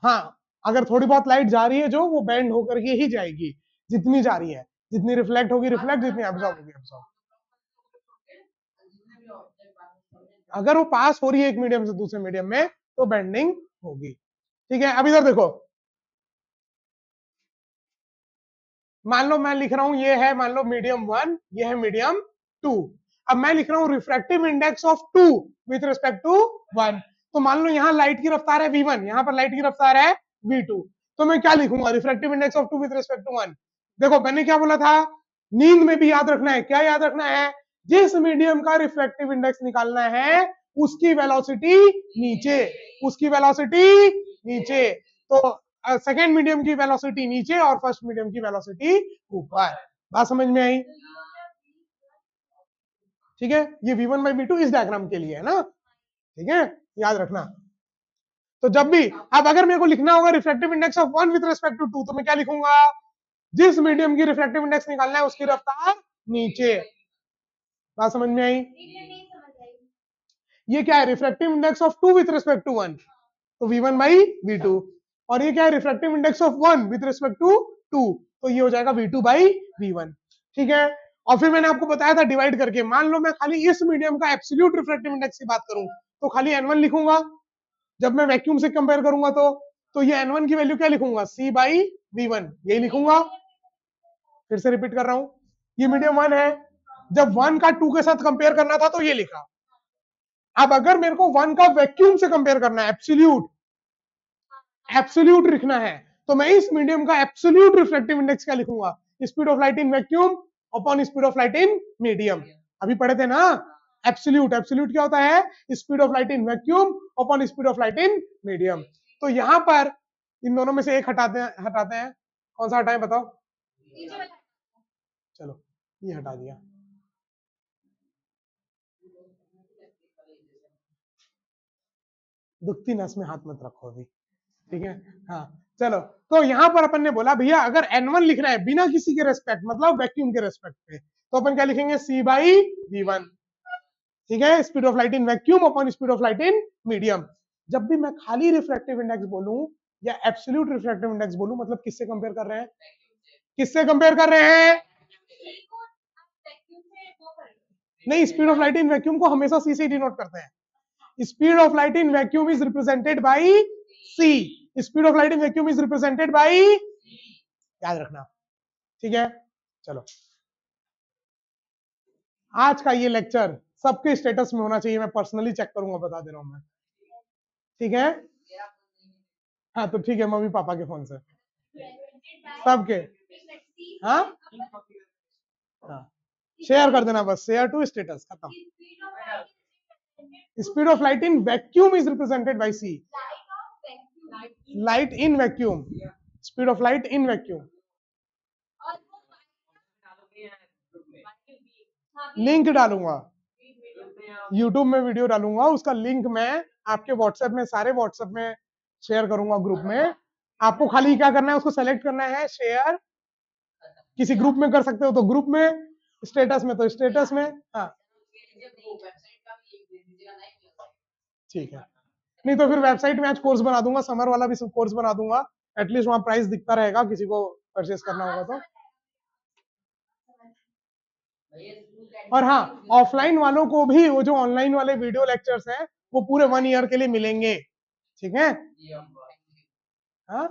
हाँ, अगर थोड़ी बहुत लाइट जा रही है जो, वो बैंड होकर के ही जाएगी, जितनी जा रही है, जितनी रिफ्लेक्ट होगी रिफ्लेक्ट, जितनी एब्जॉर्ब होगी एब्जॉर्ब। अगर वो पास हो रही है एक मीडियम से दूसरे मीडियम में, तो बेंडिंग होगी, ठीक है। अब इधर देखो, मान लो मैं लिख रहा हूं, ये है मान लो मीडियम 1, ये है मीडियम 2, अब मैं लिख रहा हूं refractive index of 2 with respect to 1, तो मान लो यहाँ लाइट की रफ्तार है v1, यहाँ पर लाइट की रफ्तार है v2, तो मैं क्या लिखूंगा, refractive index of 2 with respect to 1। देखो मैंने क्या बोला था, नींद में भी याद रखना है, क्या याद रखना है, जिस मीडियम का रिफ्रैक्टिव इंडेक्स निकालना है उसकी वेलोसिटी नीचे, उसकी वेलोसिटी नीचे, तो सेकेंड मीडियम की वेलोसिटी नीचे और फर्स्ट मीडियम की वेलोसिटी ऊपर। बात समझ में आई, ठीक है। ये v1/v2 इस डायग्राम के लिए है ना, ठीक है, याद रखना। तो जब भी, अब अगर मेरे को लिखना होगा refractive index of 1 with respect to 2, तो मैं क्या लिखूंगा, जिस मीडियम की रिफ्रैक्टिव इंडेक्स निकालना है उसकी रफ्तार नीचे। बात समझ में आई। ये क्या है, refractive index of 2 with respect to 1, तो v1/v2, और ये क्या है, refractive index of 1 with respect to 2, तो ये हो जाएगा v2/v1, ठीक है। और फिर मैंने आपको बताया था डिवाइड करके, मान लो मैं खाली इस मीडियम का एब्सोल्यूट रिफ्रैक्टिव इंडेक्स की बात करूं, तो खाली n1 लिखूंगा, जब मैं वैक्यूम से कंपेयर करूंगा तो ये n1 की वैल्यू क्या लिखूंगा, c/v1, यही लिखूंगा। फिर से रिपीट कर रहा हूं, ये मीडियम 1 है, जब 1 का 2 के साथ कंपेयर करना था तो ये लिखा। अब अगर मेरे को 1 का वैक्यूम से कंपेयर करना है, एब्सोल्यूट, एब्सोल्यूट लिखना है, तो मैं इस मीडियम का एब्सोल्यूट रिफ्रैक्टिव इंडेक्स क्या लिखूंगा? Speed of light in vacuum upon speed of light in medium. अभी पढ़े थे ना एब्सोल्यूट। एब्सोल्यूट क्या होता है? Speed of light in vacuum upon speed of light in medium. तो यहां पर इन दोनों में से एक हटाते हैं। कौन सा हटाएं बताओ? चलो ये हटा दिया। दुखती नस में हाथ मत रखो अभी, ठीक है? हाँ चलो, तो यहां पर अपन ने बोला भैया अगर N1 लिख रहा है बिना किसी के रेस्पेक्ट, मतलब वैक्यूम के रेस्पेक्ट पे, तो अपन क्या लिखेंगे? C बाई V1, ठीक है? Speed of light in vacuum upon speed of light in medium. जब भी मैं खाली रिफ्रैक्टिव इंडेक्स बोलूं या एब्सोल्यूट रिफ्रैक्टिव इंडेक्स बोलूं, मतलब किससे कंपेयर कर रहे हैं? किससे कंपेयर कर रहे हैं? नहीं, speed of light in vacuum को हमेशा C से डिनोट करते हैं। Speed of light in vacuum is represented by C। Speed of light in vacuum is represented by, याद रखना, ठीक है? चलो, आज का ये लेक्चर सबके स्टेटस में होना चाहिए, मैं पर्सनली चेक करूंगा, बता दे रहा हूं मैं, ठीक है? हाँ तो ठीक है, मम्मी पापा के फोन से सबके, हाँ हाँ शेयर कर देना बस, शेयर टू स्टेटस, खत्म। Speed of light in vacuum is represented by C। Light in vacuum, speed of light in vacuum. Link डालूंगा, यूट्यूब में वीडियो डालूंगा, उसका लिंक मैं आपके व्हाट्सएप में, सारे व्हाट्सएप में शेयर करूंगा ग्रुप में। आपको खाली क्या करना है? उसको सेलेक्ट करना है, शेयर किसी ग्रुप में कर सकते हो तो ग्रुप में, स्टेटस में तो स्टेटस में। हाँ ठीक है, नहीं तो फिर वेबसाइट में आज कोर्स बना दूंगा, समर वाला भी कोर्स बना दूंगा, एटलीस्ट वहां प्राइस दिखता रहेगा किसी को परचेस करना होगा तो। और हाँ, ऑफलाइन वालों को भी वो जो ऑनलाइन वाले वीडियो लेक्चर्स हैं वो पूरे 1 ईयर के लिए मिलेंगे, ठीक है? हाँ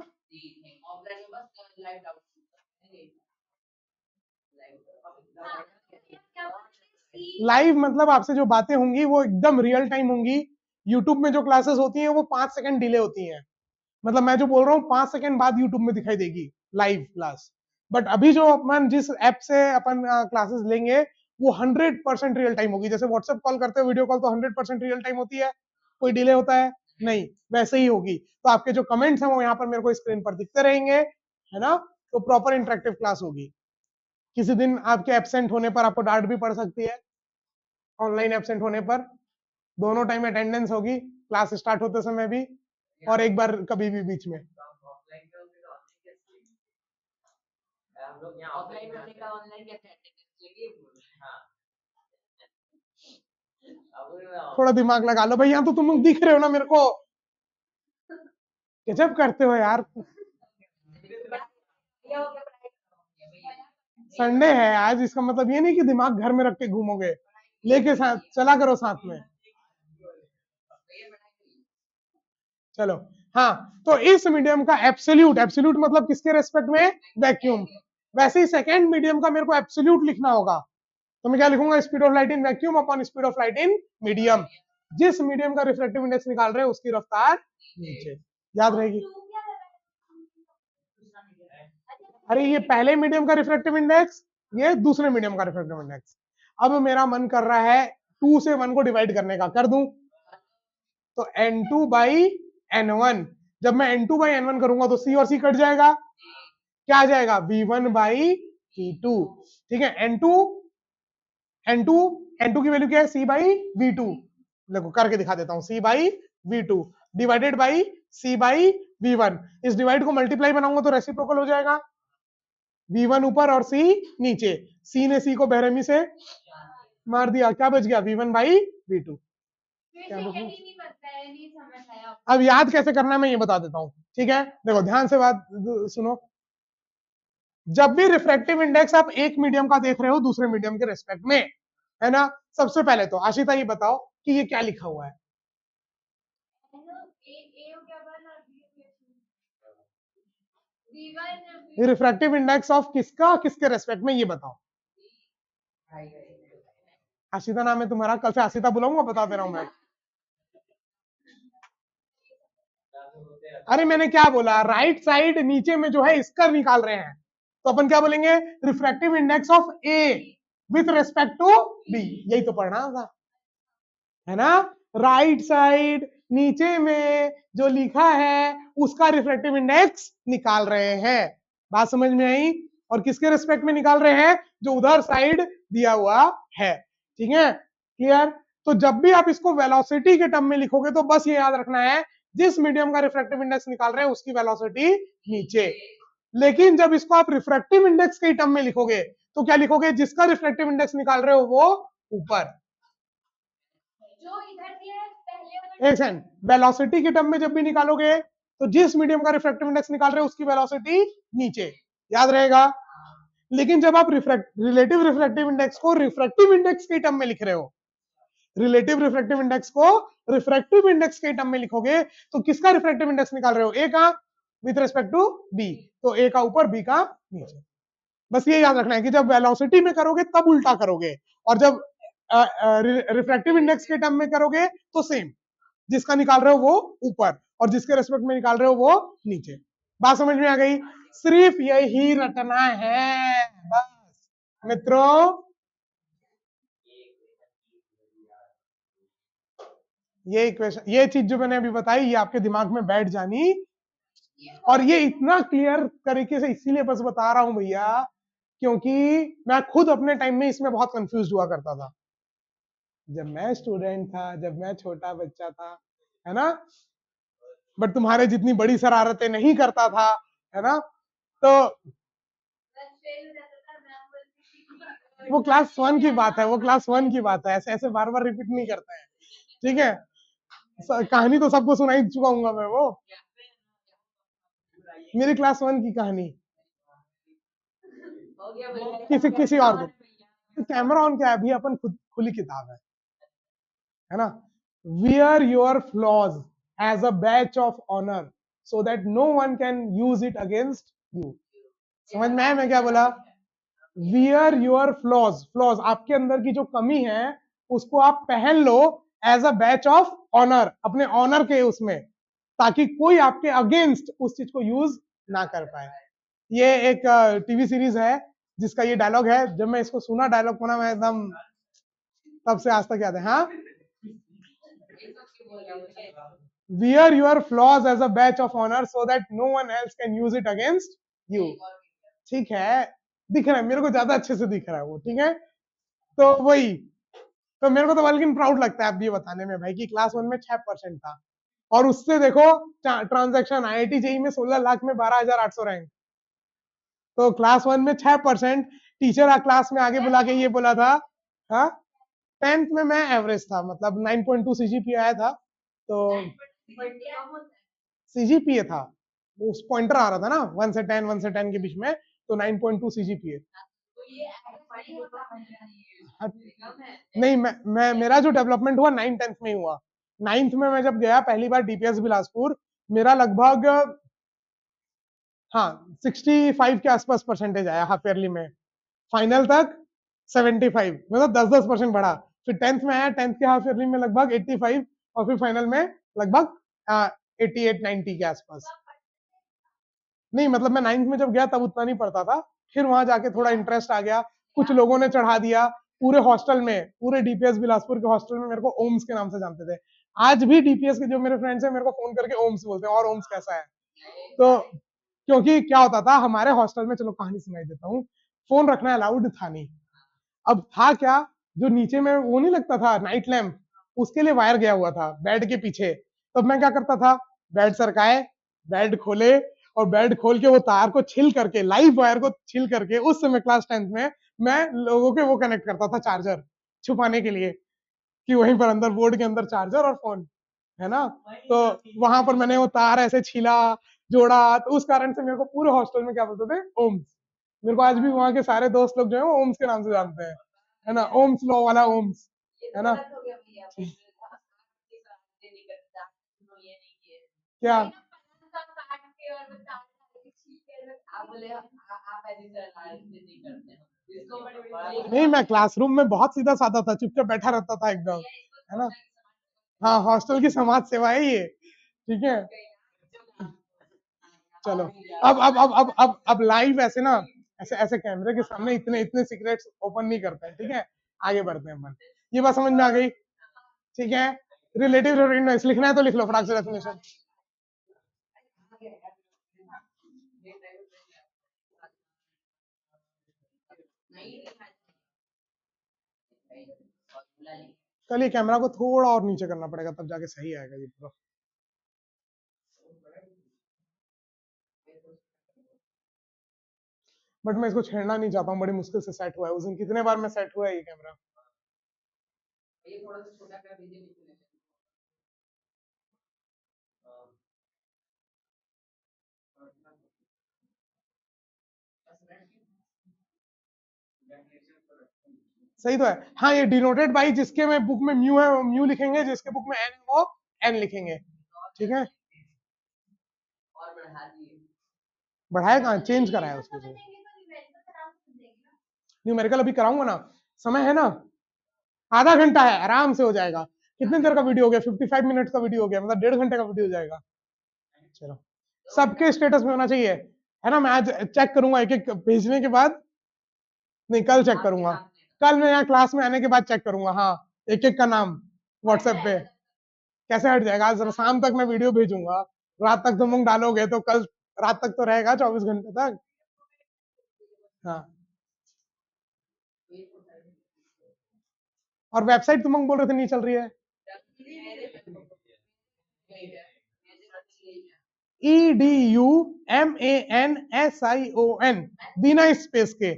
लाइव मतलब आपसे जो बातें होंगी वो एकदम रियल टाइम होंगी। यूट्यूब में जो क्लासेस होती हैं वो 5 सेकंड डिले होती हैं, मतलब मैं जो बोल रहा हूँ 5 सेकंड बाद यूट्यूब में दिखाई देगी लाइव क्लास। बट अभी जो अपन जिस ऐप से अपन क्लासेस लेंगे वो 100% रियल टाइम होगी। जैसे व्हाट्सएप कॉल करते हो, वीडियो कॉल, तो 100% रियल टाइम होती है, कोई डिले होता है नहीं, वैसे ही होगी। तो आपके जो कमेंट्स हैं वो यहाँ पर मेरे को स्क्रीन पर दिखते रहेंगे, है ना? तो प्रॉपर इंटरेक्टिव क्लास होगी। किसी दिन आपके एब्सेंट होने पर आपको डांट भी पड़ सकती है, ऑनलाइन एब्सेंट होने पर दोनों टाइम अटेंडेंस होगी, क्लास स्टार्ट होते समय भी और एक बार कभी भी बीच में। थोड़ा दिमाग लगा लो भाई, यहाँ तो तुम लोग दिख रहे हो ना मेरे को, गजब करते हो यार। संडे है आज, इसका मतलब ये नहीं कि दिमाग घर में रख के घूमोगे, लेके साथ चला करो साथ में। चलो हाँ, तो इस मीडियम का एब्सोल्यूट, एब्सोल्यूट मतलब किसके रेस्पेक्ट में? वैक्यूम। वैसे ही सेकेंड मीडियम का मेरे को एब्सोल्यूट लिखना होगा, तो मैं क्या लिखूंगा? Speed of light in vacuum upon speed of light in medium. जिस मीडियम का रिफ्लेक्टिव इंडेक्स निकाल रहे हैं उसकी रफ्तार नीचे, याद रहेगी। अरे ये पहले मीडियम का रिफ्लेक्टिव इंडेक्स, ये दूसरे मीडियम का रिफ्लेक्टिव इंडेक्स। अब मेरा मन कर रहा है 2 से 1 को डिवाइड करने का, कर दूं? तो N2 बाई N1, जब मैं N2 बाई N1 करूंगा तो C और C कट जाएगा, क्या आ जाएगा? V1 बाई V2, ठीक है? N2 N2 N2 की वैल्यू क्या है? C by V2। देखो करके दिखा देता हूं, C by V2 divided by C by V1। इस डिवाइड को मल्टीप्लाई बनाऊंगा तो रेसिप्रोकल हो जाएगा, V1 ऊपर और C नीचे। C ने C को बेरहमी से मार दिया, क्या बच गया? V1 by V2। अब याद कैसे करना है मैं ये बता देता हूं, ठीक है? देखो ध्यान से बात सुनो। जब भी रिफ्रैक्टिव इंडेक्स आप एक मीडियम का देख रहे हो दूसरे मीडियम के रेस्पेक्ट में, है ना, सबसे पहले तो आशिता ये बताओ कि ये क्या लिखा हुआ है? रिफ्रैक्टिव इंडेक्स ऑफ किसका, किसके रेस्पेक्ट में, ये बताओ। आशिता नाम है तुम्हारा, कल से आशिता बुलाऊंगा, बता दे रहा हूं मैं। अरे मैंने क्या बोला, राइट साइड नीचे में जो है इसका निकाल रहे हैं, तो अपन क्या बोलेंगे, refractive index of A with respect to B, यही तो पढ़ना था, है ना। राइट साइड नीचे में जो लिखा है उसका रिफ्रैक्टिव इंडेक्स निकाल रहे हैं, बात समझ में आई। और किसके रिस्पेक्ट में निकाल रहे हैं, जो उधर साइड दिया हुआ है, ठीक है, क्लियर। तो जब भी आप इसको वेलोसिटी के टर्म में लिखोगे तो बस ये याद रखना है, जिस मीडियम का रिफ्रैक्टिव इंडेक्स निकाल रहे हैं उसकी वेलोसिटी नीचे। लेकिन जब इसको आप रिफ्रैक्टिव इंडेक्स के टर्म में लिखोगे तो क्या लिखोगे, जिसका रिफ्रैक्टिव इंडेक्स निकाल रहे हो वो ऊपर। एक सेकंड, वेलोसिटी के टर्म में जब भी निकालोगे तो जिस मीडियम का रिफ्रैक्टिव इंडेक्स निकाल रहे हो उसकी वेलोसिटी नीचे, याद रहेगा। लेकिन जब आप रिलेटिव रिफ्रैक्टिव इंडेक्स को रिफ्रैक्टिव इंडेक्स के टर्म में लिख रहे हो, रिलेटिव रिफ्रैक्टिव इंडेक्स को रिफ्रैक्टिव इंडेक्स के टर्म में लिखोगे तो किसका रिफ्रैक्टिव इंडेक्स निकाल रहे हो, ए का विथ रिस्पेक्ट टू बी, तो ए का ऊपर बी का नीचे। बस ये याद रखना है कि जब वेलोसिटी में करोगे तब उल्टा करोगे, और जब रिफ्रैक्टिव इंडेक्स के टर्म में करोगे तो सेम, जिसका निकाल रहे हो वो ऊपर और जिसके रेस्पेक्ट में निकाल रहे हो वो नीचे। बात समझ में आ गई, सिर्फ यही रटना है बस मित्रों। ये इक्वेशन, ये चीज जो मैंने अभी बताई ये आपके दिमाग में बैठ जानी, और ये इतना क्लियर तरीके से इसीलिए बस बता रहा हूं भैया, क्योंकि मैं खुद अपने टाइम में इसमें बहुत कंफ्यूज हुआ करता था, जब मैं स्टूडेंट था, जब मैं छोटा बच्चा था, है ना। बट तुम्हारे जितनी बड़ी शरारतें नहीं करता था, है ना। तो वो क्लास 1 की बात है, वो क्लास 1 की बात है, ऐसे ऐसे बार बार रिपीट नहीं करते हैं, ठीक है। कहानी तो सबको सुनाई चुका हूँ मैं, वो मेरी क्लास 1 की कहानी किसी किसी और को। कैमरा ऑन क्या है अभी, अपन खुद खुली किताब है ना। Wear your flaws as a batch of honour so that no one can use it against you. समझ में आया मैं क्या बोला, वियर योर फ्लॉज, फ्लॉज आपके अंदर की जो कमी है उसको आप पहन लो as a batch of honour, अपने ऑनर के उसमें, ताकि कोई आपके अगेंस्ट उस चीज को यूज ना कर पाए। ये एक टीवी सीरीज है जिसका ये डायलॉग है, जब मैं इसको सुना डायलॉग को ना, मैं एकदम तब से आज तक याद है। हाँ, wear your flaws as a batch of honour so that no one else can use it against you. ठीक है, दिख रहा है मेरे को, ज्यादा अच्छे से दिख रहा है वो, ठीक है। तो वही, तो मेरे को तो बल्कि प्राउड लगता है अब ये बताने में भाई कि क्लास 1 में 6% था, और उससे देखो ट्रांजैक्शन आईआईटी जेई में 16 लाख में 12,800 रैंक। तो क्लास 1 में 6%, टीचर क्लास में आगे बुला के ये बोला था। हाँ, 10th में मैं एवरेज था, मतलब 9.2 सीजीपीए आया था, तो सीजीपीए था, उस पॉइंटर आ रहा था ना 1 से 10 के बीच में, तो 9.2 सीजीपीए। नहीं, मैं मेरा जो डेवलपमेंट हुआ 9th-10th में ही हुआ। 9th में मैं जब गया पहली बार डीपीएस बिलासपुर, मेरा लगभग, हाँ, 65 के आसपास परसेंटेज आया हाफ ईयरली में, फाइनल तक 75, मतलब 10-10% बढ़ा। फिर 10th में आया, 10th के हाफ ईयरली में लगभग 85, और फिर फाइनल में लगभग 88-90 के आसपास। नहीं मतलब मैं 9th में जब गया तब उतना नहीं पढ़ता था, फिर वहां जाके थोड़ा इंटरेस्ट आ गया, कुछ लोगों ने चढ़ा दिया, पूरे हॉस्टल में, पूरे डीपीएस बिलासपुर के हॉस्टल में मेरे को ओम्स के नाम से जानते थे। आज भी डीपीएस के जो मेरे फ्रेंड्स हैं मेरे को फोन करके ओम्स बोलते हैं, और ओम्स कैसा है। तो क्योंकि क्या होता था हमारे हॉस्टल में, चलो कहानी सुनाई देता हूँ, फोन रखना अलाउड था नहीं। अब था क्या, जो नीचे में वो नहीं लगता था नाइट लैम्प, उसके लिए वायर गया हुआ था बेड के पीछे। तब मैं क्या करता था, बेड सरकाए, बेड खोले, और बेड खोल के वो तार को छिल करके, लाइव वायर को छिल करके, उस समय क्लास 10th में मैं लोगों के वो कनेक्ट करता था चार्जर छुपाने के लिए, कि वहीं पर अंदर बोर्ड के अंदर चार्जर और फोन, है ना। तो वहां पर मैंने वो तार ऐसे छीला, जोड़ा, तो उस कारण से मेरे को पूरे हॉस्टल में क्या बोलते थे, ओम्स। मेरे को आज भी वहां के सारे दोस्त लोग जो है वो ओम्स के नाम से जानते हैं, है ना, ओम्स लॉ वाला ओम्स, है ना। क्या, नहीं मैं क्लासरूम में बहुत सीधा साधा था, चुपचाप बैठा रहता था एकदम, है ना। हाँ, हॉस्टल की समाज सेवा है ये, ठीक है। चलो अब लाइव ऐसे ना, ऐसे ऐसे कैमरे के सामने इतने इतने सीक्रेट्स ओपन नहीं करते हैं, ठीक है। आगे बढ़ते हैं अपन। ये बात समझ में आ गई, ठीक है। रिलेटिव नॉइस लिखना है तो लिख लो फटाक से डेफिनेशन। कल ये कैमरा को थोड़ा और नीचे करना पड़ेगा तब जाके सही आएगा ये पूरा। बट मैं इसको छेड़ना नहीं चाहता हूँ, बड़ी मुश्किल से सेट हुआ है। उस दिन कितने बार मैं सेट हुआ है ये कैमरा। सही तो है। हाँ, ये डिनोटेड बाई जिसके में बुक में म्यू है वो म्यू लिखेंगे, जिसके बुक में एन है वो एन लिखेंगे, ठीक है। बढ़ाया कहाँ, चेंज करा है उसको। न्यूमेरिकल अभी कराऊंगा ना, समय है ना, आधा घंटा है, आराम से हो जाएगा। कितने देर का वीडियो हो गया, 55 मिनट का वीडियो हो गया, मतलब 1.5 घंटे का वीडियो हो जाएगा। चलो, सबके स्टेटस में होना चाहिए, है ना। मैं आज चेक करूंगा एक एक भेजने के बाद, नहीं कल चेक करूंगा, कल मैं यहाँ क्लास में आने के बाद चेक करूंगा। हाँ, एक एक का नाम व्हाट्सएप पे कैसे हट जाएगा। आज शाम तक मैं वीडियो भेजूंगा, रात तक तुम लोग डालोगे तो कल रात तक तो रहेगा, 24 घंटे तक। हाँ, और वेबसाइट तुम लोग बोल रहे थे नहीं चल रही है। EDUMANSION बिना स्पेस के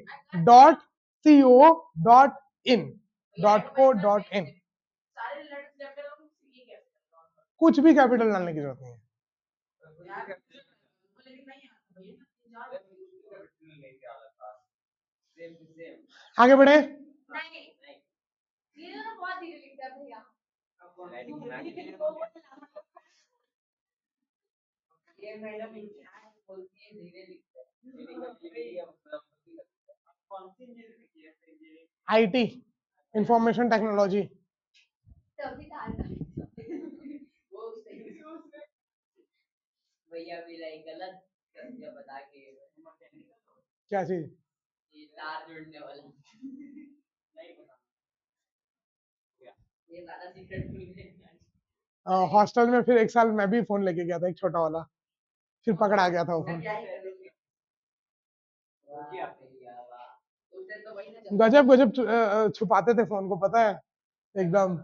.co.in .co.in, कुछ भी कैपिटल डालने की जरूरत नहीं है। आगे बढ़े। IT, information technology. क्या चीज, हॉस्टल में फिर एक साल मैं भी फोन लेके गया था, एक छोटा वाला, फिर पकड़ा गया था वो फोन। गजब गजब छुपाते थे फोन को, पता है एकदम।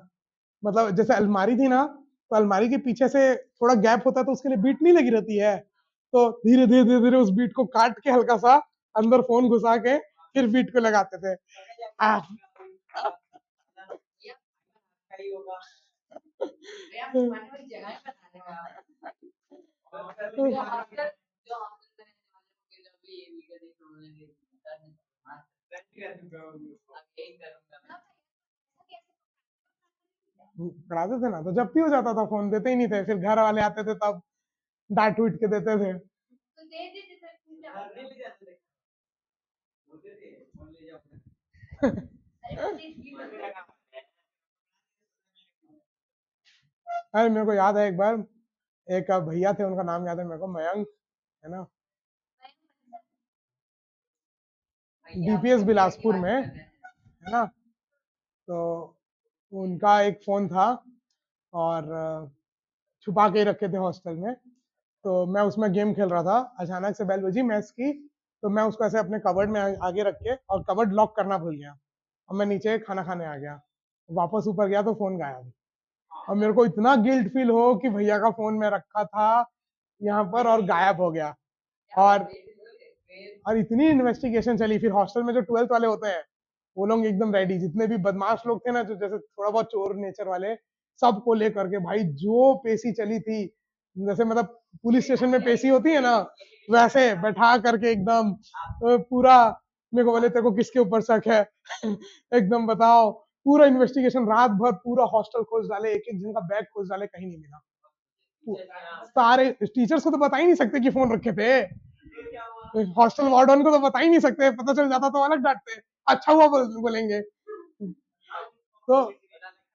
मतलब जैसे अलमारी थी ना, तो अलमारी के पीछे से थोड़ा गैप होता है तो उसके लिए बीट नहीं लगी रहती है, तो धीरे धीरे धीरे धीरे उस बीट को काट के हल्का सा अंदर फोन घुसा के फिर बीट को लगाते थे। आ, पढ़ाते थे ना, तो जब भी हो जाता था फोन देते ही नहीं थे, फिर घर वाले आते थे तब डांट पीट के देते थे। अरे मेरे को याद है एक बार, एक भैया थे, उनका नाम याद है मेरे को, मयंक, है ना, DPS बिलासपुर में, है ना। तो उनका एक फोन था और छुपा के रखे थे हॉस्टल में। तो मैं उसमें गेम खेल रहा था, अचानक से बेल बजी मैच की, तो मैं उसको ऐसे अपने कबर्ड में आगे रख के, और कबर्ड लॉक करना भूल गया, और मैं नीचे खाना खाने आ गया, वापस ऊपर गया तो फोन गायब। और मेरे को इतना गिल्ट फील हो कि भैया का फोन मैं रखा था यहाँ पर और गायब हो गया। और और इतनी इन्वेस्टिगेशन चली, फिर हॉस्टल में जो 12th वाले होते हैं वो लोग एकदम रेडी, जितने भी बदमाश लोग थे ना, जो जैसे थोड़ा बहुत चोर नेचर वाले, सबको लेकर के भाई जो पेशी चली थी, जैसे मतलब पुलिस स्टेशन में पेशी होती है ना, वैसे बैठा करके एकदम पूरा। मेरे को बोले तेरे को किसके ऊपर शक है एकदम बताओ। पूरा इन्वेस्टिगेशन, रात भर पूरा हॉस्टल खोज डाले, एक एक जन का बैग खोज डाले, कहीं नहीं मिला। सारे टीचर्स को तो बता ही नहीं सकते कि फोन रखे थे, हॉस्टल वार्डन को तो बता ही नहीं सकते, पता चल जाता तो अलग डांटते, अच्छा हुआ बोलेंगे। तो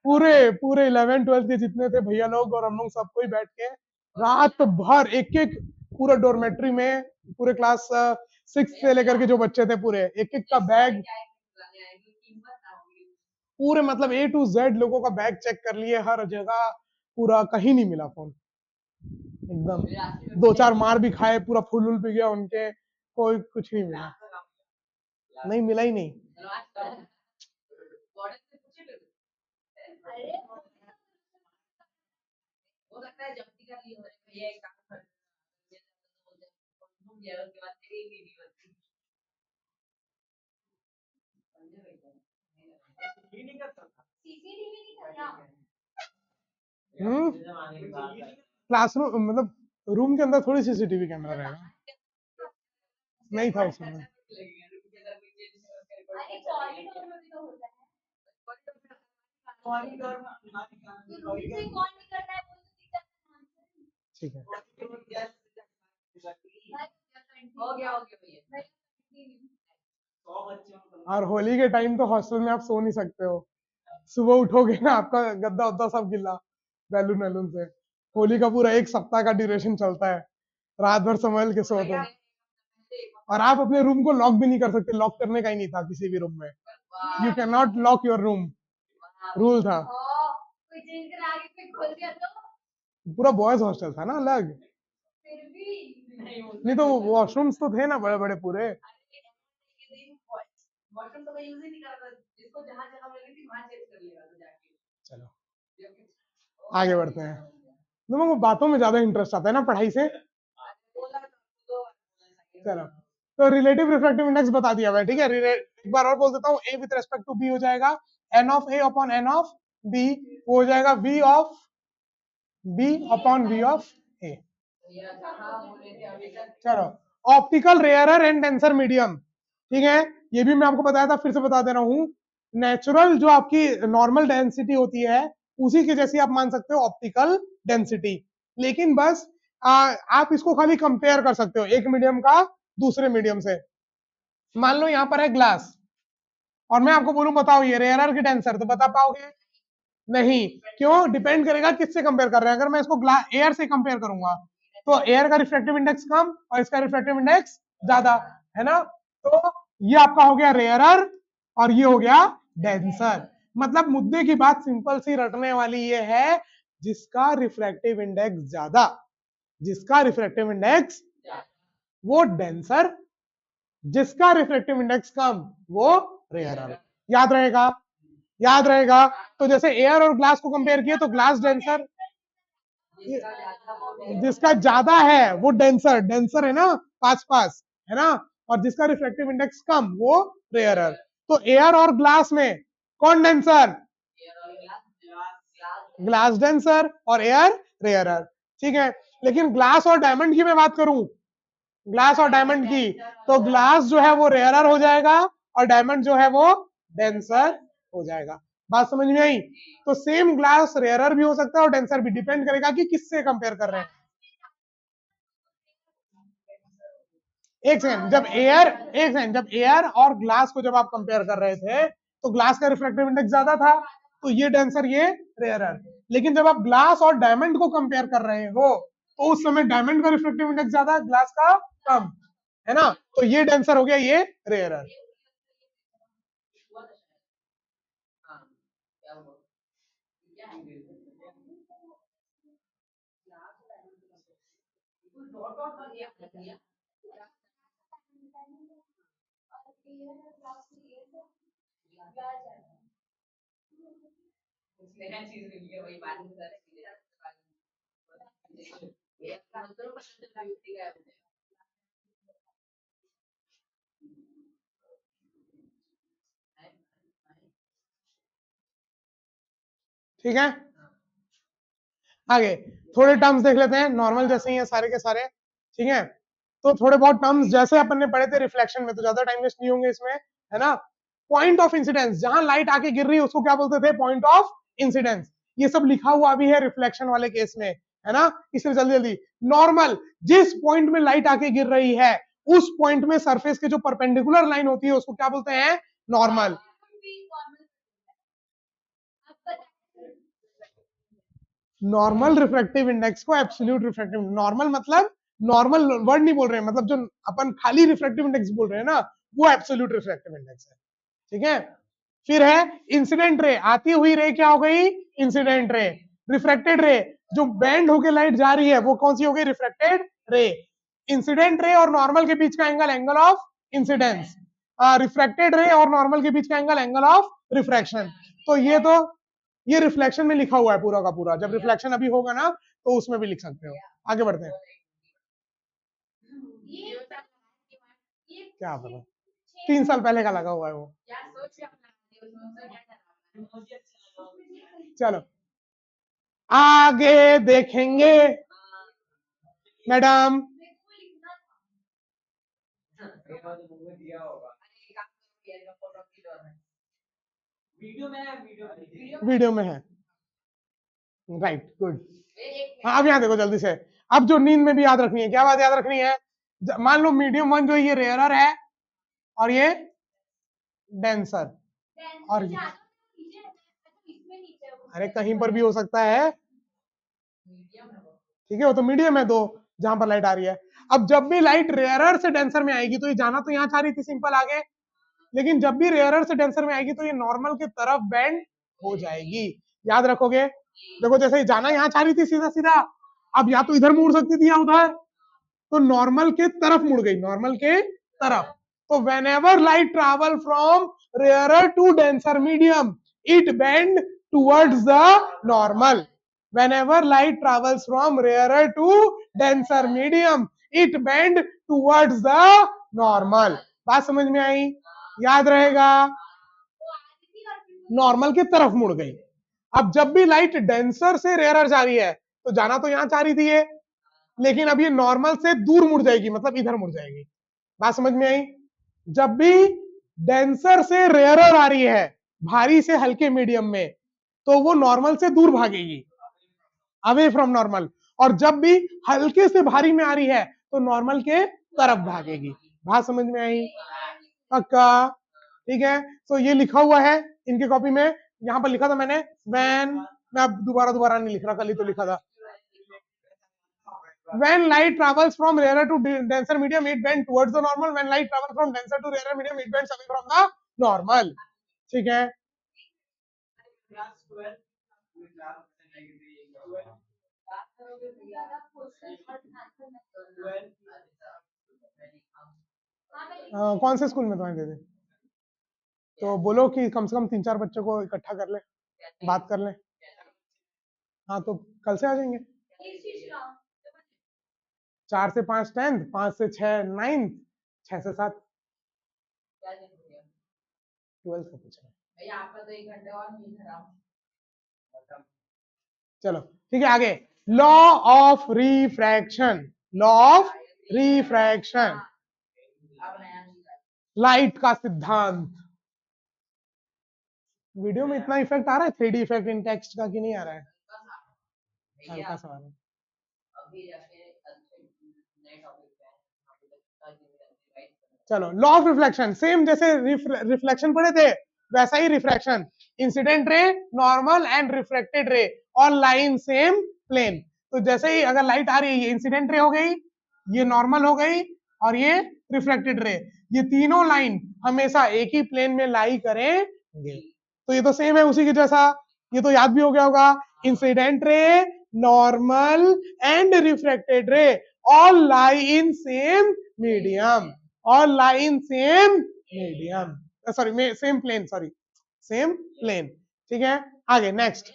पूरे पूरे 11 12 के जितने थे भैया लोग और हम लोग सबको ही बैठ के रात भर एक एक पूरे डॉर्मेट्री में पूरे क्लास 6 से लेकर के जो बच्चे थे पूरे एक एक का बैग, पूरे मतलब A to Z लोगों का बैग चेक कर लिए हर जगह, पूरा कहीं नहीं मिला फोन एकदम। 2-4 मार भी खाए, पूरा फूल भी गया उनके, कोई कुछ नहीं मिला, नहीं मिला ही नहीं। क्लासरूम मतलब रूम के अंदर थोड़ी CCTV कैमरा रहेगा, नहीं था उसमें। ठीक है, और होली के टाइम तो हॉस्टल में आप सो नहीं सकते हो, सुबह उठोगे ना आपका गद्दा उद्दा सब गिला बैलून वैलून से। होली का पूरा 1 सप्ताह का ड्यूरेशन चलता है, रात भर संभाल के सो दो। और आप अपने रूम को लॉक भी नहीं कर सकते, लॉक करने का ही नहीं था किसी भी रूम में, you can not lock your room, rule था। पूरा बॉयज हॉस्टल था ना अलग, नहीं तो वॉशरूम्स तो थे ना बड़े बड़े पूरे। चलो आगे बढ़ते हैं, तुमको तो बातों में ज्यादा इंटरेस्ट आता है ना पढ़ाई से। चलो तो रिलेटिव रिफ्रैक्टिव इंडेक्स बता दिया मैं, ठीक है। एक बार और बोल देता हूँ, A with respect to B हो जाएगा n of A upon n of B, वो हो जाएगा v of B upon v of A. चलो optical rarer and denser medium, ठीक है, ये भी मैं आपको बताया था, फिर से बता दे रहा हूँ। नेचुरल जो आपकी नॉर्मल डेंसिटी होती है उसी की जैसी आप मान सकते हो ऑप्टिकल डेंसिटी, लेकिन बस आप इसको खाली कंपेयर कर सकते हो एक मीडियम का दूसरे मीडियम से। मान लो यहाँ पर है ग्लास और मैं आपको बोलूं बताओ ये रेयरर की डेंसर, तो बता पाओगे नहीं, क्यों? डिपेंड करेगा किससे कंपेयर कर रहे हैं। अगर मैं इसको एयर से कंपेयर करूंगा तो एयर का रिफ्रैक्टिव इंडेक्स कम और इसका रिफ्रैक्टिव इंडेक्स ज्यादा, है ना। तो ये आपका हो गया रेयरर और ये हो गया डेंसर। मतलब मुद्दे की बात सिंपल सी रटने वाली ये है, जिसका रिफ्रैक्टिव इंडेक्स ज्यादा, जिसका रिफ्रैक्टिव इंडेक्स वो डेंसर, जिसका रिफ्रैक्टिव इंडेक्स कम वो रेयरर। याद रहेगा, याद रहेगा। तो जैसे एयर और ग्लास को कंपेयर किए तो ग्लास डेंसर, जिसका ज्यादा है वो डेंसर, डेंसर है ना, पास पास है ना, और जिसका रिफ्लेक्टिव इंडेक्स कम वो रेयरर। तो एयर और ग्लास में कौन डेंसर? ग्लास डेंसर और एयर रेयरर, ठीक है। लेकिन ग्लास और डायमंड की मैं बात करूं, ग्लास और डायमंड की, तो ग्लास जो है वो रेयरर हो जाएगा और डायमंड जो है वो डेंसर हो जाएगा। बात समझ में आई? तो सेम ग्लास रेयरर भी हो सकता है और डेंसर भी, डिपेंड करेगा कि किससे कंपेयर कर रहे हैं। एक सेकंड, जब एयर और ग्लास को जब आप कंपेयर कर रहे थे तो ग्लास का रिफ्लेक्टिव इंडेक्स ज्यादा था, तो ये डेंसर ये रेयरर। लेकिन जब आप ग्लास और डायमंड को कंपेयर कर रहे हो तो उस समय डायमंड का रिफ्लेक्टिव इंडेक्स ज्यादा, ग्लास का कम, है ना, तो ये डेंसर हो गया, ये रेयरर। ठीक है, आगे थोड़े टर्म्स देख लेते हैं, नॉर्मल जैसे ही है सारे के सारे, ठीक है। तो थोड़े बहुत टर्म्स जैसे अपन ने पढ़े थे रिफ्लेक्शन में, तो ज्यादा टाइम वेस्ट नहीं होंगे इसमें, है ना। पॉइंट ऑफ इंसिडेंस, जहां लाइट आके गिर रही है उसको क्या बोलते थे? Point of incidence. ये सब लिखा हुआ भी है रिफ्लेक्शन वाले केस में, है ना। इसलिए जल्दी जल्दी, नॉर्मल, जिस पॉइंट में लाइट आके गिर रही है उस पॉइंट में सरफेस के जो परपेंडिकुलर लाइन होती है उसको क्या बोलते हैं? नॉर्मल। नॉर्मल रिफ्रैक्टिव इंडेक्स को एब्सोल्यूट रिफ्रैक्टिव, नॉर्मल मतलब नॉर्मल वर्ड नहीं बोल रहे हैं, मतलब जो अपन खाली रिफ्रैक्टिव इंडेक्स बोल रहे हैं ना, वो एब्सोल्यूट रिफ्रैक्टिव इंडेक्स है, ठीक है। फिर है इंसिडेंट रे, आती हुई रे क्या हो गई, इंसिडेंट रे। रिफ्रैक्टेड रे, जो बैंड होके लाइट जा रही है वो कौन सी हो गई, रिफ्रैक्टेड रे। इंसिडेंट रे और नॉर्मल के बीच का angle, angle of incidence. Refracted रे और नॉर्मल के बीच का एंगल, एंगल ऑफ रिफ्रैक्शन। तो ये रिफ्लेक्शन में लिखा हुआ है पूरा का पूरा, जब रिफ्लेक्शन अभी होगा ना तो उसमें भी लिख सकते हो। आगे बढ़ते हैं, क्या पता, 3 साल पहले का लगा हुआ है वो। चलो आगे देखेंगे मैडम। वीडियो में है, राइट, गुड। हाँ अब यहाँ देखो जल्दी से, अब जो नींद में भी याद रखनी है, क्या बात याद रखनी है, मान लो मीडियम वन जो ये रेयरर है और ये डेंसर, और अरे कहीं पर भी हो सकता है, ठीक है, वो तो मीडियम है दो, जहां पर लाइट आ रही है। अब जब भी लाइट रेयरर से डेंसर में आएगी, तो ये जाना तो यहाँ चाह रही थी सिंपल आगे, लेकिन जब भी रेयरर से डेंसर में आएगी तो ये नॉर्मल की तरफ बेंड हो जाएगी, याद रखोगे। देखो जैसे ही जाना यहाँ चाह रही थी सीधा सीधा, अब या तो इधर मुड़ सकती थी या उधर, तो नॉर्मल के तरफ मुड़ गई, नॉर्मल के तरफ। तो whenever light travel from rarer to denser medium, it bend towards the normal. whenever light travels from rarer to denser medium, it bend towards the normal। बात समझ में आई, याद रहेगा, नॉर्मल की तरफ मुड़ गई। अब जब भी लाइट डेंसर से रेयरर जा रही है, तो जाना तो यहां चाह रही थी ये, लेकिन अब ये नॉर्मल से दूर मुड़ जाएगी, मतलब इधर मुड़ जाएगी। बात समझ में आई, जब भी डेंसर से रेयरर आ रही है, भारी से हल्के मीडियम में, तो वो नॉर्मल से दूर भागेगी, अवे फ्रॉम नॉर्मल। और जब भी हल्के से भारी में आ रही है, तो नॉर्मल के तरफ भागेगी। बात समझ में आई, पक्का, ठीक है। तो ये लिखा हुआ है इनके कॉपी में, यहाँ पर लिखा था मैंने वैन, मैं अब दोबारा दोबारा नहीं लिख रहा, कल ही तो लिखा था। When light travels from rarer to denser medium, it bends towards the normal. When light travels from denser to rarer medium, it bends away from the normal। ठीक है, कौन से स्कूल में तुम्हारे दे, तो बोलो कि कम से कम 3-4 बच्चों को इकट्ठा कर ले, बात कर ले। हाँ तो कल से आ जाएंगे, 4 से 5 10th, 5 से 6 9th, 6 से 7 12th का पूछ रहे। चलो ठीक है, आगे law of refraction, law of refraction, light का सिद्धांत। वीडियो में इतना इफेक्ट आ रहा है, 3D इफेक्ट इन टेक्स्ट का, कि नहीं आ रहा है, हल्का सा आ रहा है। चलो लॉ ऑफ रिफ्लेक्शन, सेम जैसे रिफ्लेक्शन पढ़े थे वैसा ही refraction, incident ray, normal and reflected ray, all line same plane. तो जैसे ही अगर लाइट आ रही है, ये इंसिडेंट रे हो गई, ये नॉर्मल हो गई, और ये रिफ्लेक्टेड रे, ये तीनों लाइन हमेशा एक ही प्लेन में लाई करेंगे। तो ये तो सेम है उसी के जैसा, ये तो याद भी हो गया होगा, incident ray, normal and reflected ray, all lie in same medium, all lie in same medium, sorry same plane, sorry same plane। ठीक है, आगे नेक्स्ट,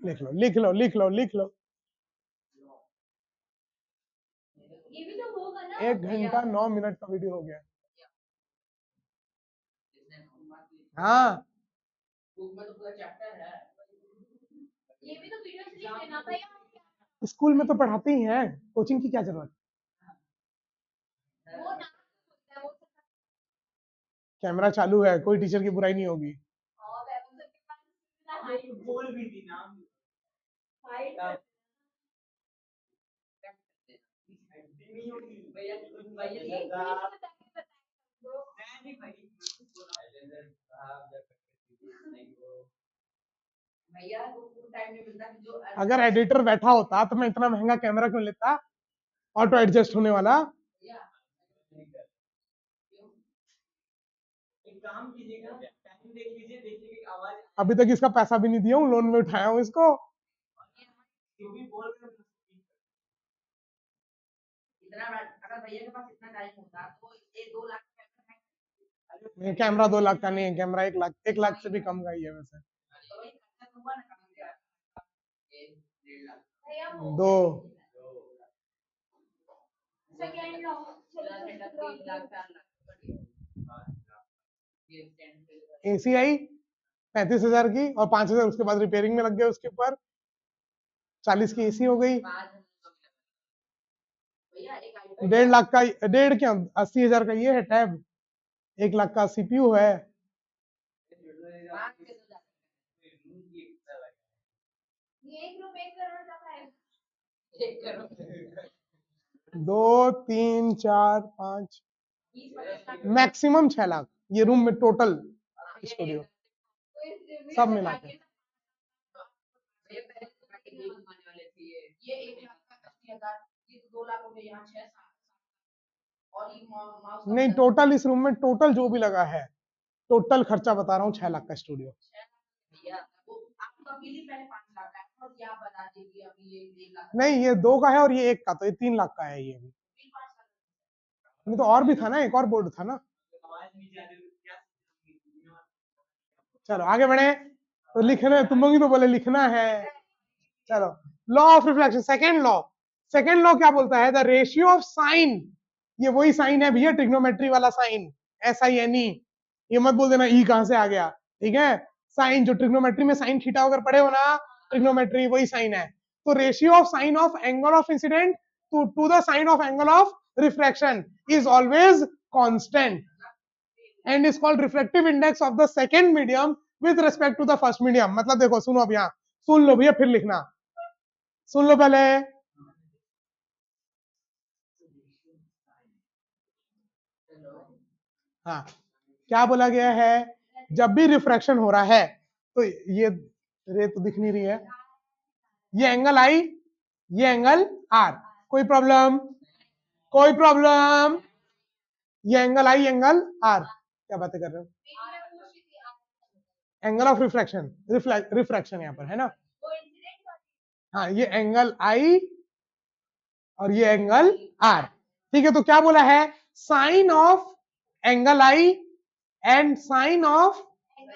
लिख लो लिख लो लिख लो लिख लो। 1 घंटा 9 मिनट का वीडियो हो गया। हाँ स्कूल में तो पढ़ाते ही हैं, कोचिंग की क्या जरूरत, कैमरा चालू है, कोई टीचर की बुराई नहीं होगी। अगर एडिटर बैठा होता तो मैं इतना महंगा कैमरा क्यों लेता, ऑटो एडजस्ट होने वाला। अभी तक इसका पैसा भी नहीं दिया हूँ, लोन में उठाया हूँ इसको। कैमरा 2 लाख का नहीं है, कैमरा 1 लाख से भी कम का ही है वैसे। 2 एसी आई 35,000 की, और 5,000 उसके बाद रिपेयरिंग में लग गए, उसके ऊपर 40 की एसी हो गई। 1.5 लाख का, 1.5 क्या 80,000 का ये है टैब, 1 लाख का सीपीयू है। दो 3 4 5 मैक्सिमम 6 लाख ये रूम में टोटल स्टूडियो सब मिला के। नहीं, टोटल इस रूम में टोटल जो भी लगा है, टोटल खर्चा बता रहा हूँ 6 लाख का स्टूडियो। नहीं, ये 2 का है और ये 1 का, तो ये 3 लाख का है ये भी। नहीं तो और भी था ना, एक और बोर्ड था ना। चलो आगे बढ़े, तो लिखने तुम लोग ही तो बोले लिखना है। चलो, law of reflection, second law क्या बोलता है, द रेशियो ऑफ साइन, ये वही साइन है भैया, ट्रिग्नोमेट्री वाला साइन, SINE, ये मत बोल देना ई कहां से आ गया, ठीक है। साइन जो ट्रिग्नोमेट्री में साइन थीटा अगर पढ़े हो ना, ट्रिग्नोमेट्री वही साइन है। तो ratio of sine of angle of incident to the sine of angle of refraction is always constant and is called reflective index of the second medium with respect to the first medium. मतलब देखो, सुनो अब यहाँ सुन लो भैया, फिर लिखना, सुन लो पहले। हाँ, क्या बोला गया है, जब भी रिफ्रैक्शन हो रहा है तो ये रे तो दिख नहीं रही है, ये एंगल आई, ये एंगल आर, कोई प्रॉब्लम, कोई प्रॉब्लम, ये एंगल आई, एंगल आर, क्या बातें कर रहे हो, एंगल ऑफ रिफ्लेक्शन, रिफ्रैक्शन यहाँ पर है ना। हाँ, ये एंगल आई और ये एंगल आर, ठीक है। तो क्या बोला है, sine of angle I and sine of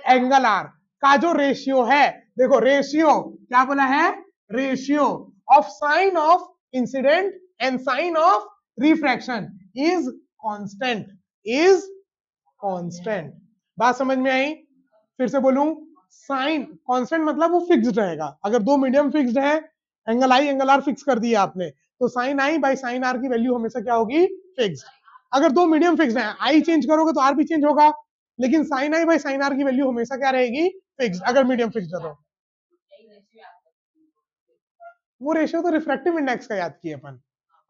angle R का जो रेशियो है, देखो रेशियो क्या बोला है, ratio of sine of incident and sine of refraction is constant, is constant. बात समझ में आई, फिर से बोलूं, साइन कांस्टेंट मतलब वो फिक्स्ड रहेगा। अगर दो मीडियम फिक्स्ड है, angle I angle R fix कर दिया आपने, तो sine I by sine R की वैल्यू हमेशा क्या होगी, फिक्स्ड। अगर दो मीडियम फिक्स्ड है, आई चेंज करोगे तो आर भी चेंज होगा, लेकिन sine I by sine R की वैल्यू हमेशा क्या रहेगी, फिक्स्ड, अगर मीडियम फिक्स्ड है तो। वो रेशियो तो रिफ्रैक्टिव इंडेक्स का याद किए अपन,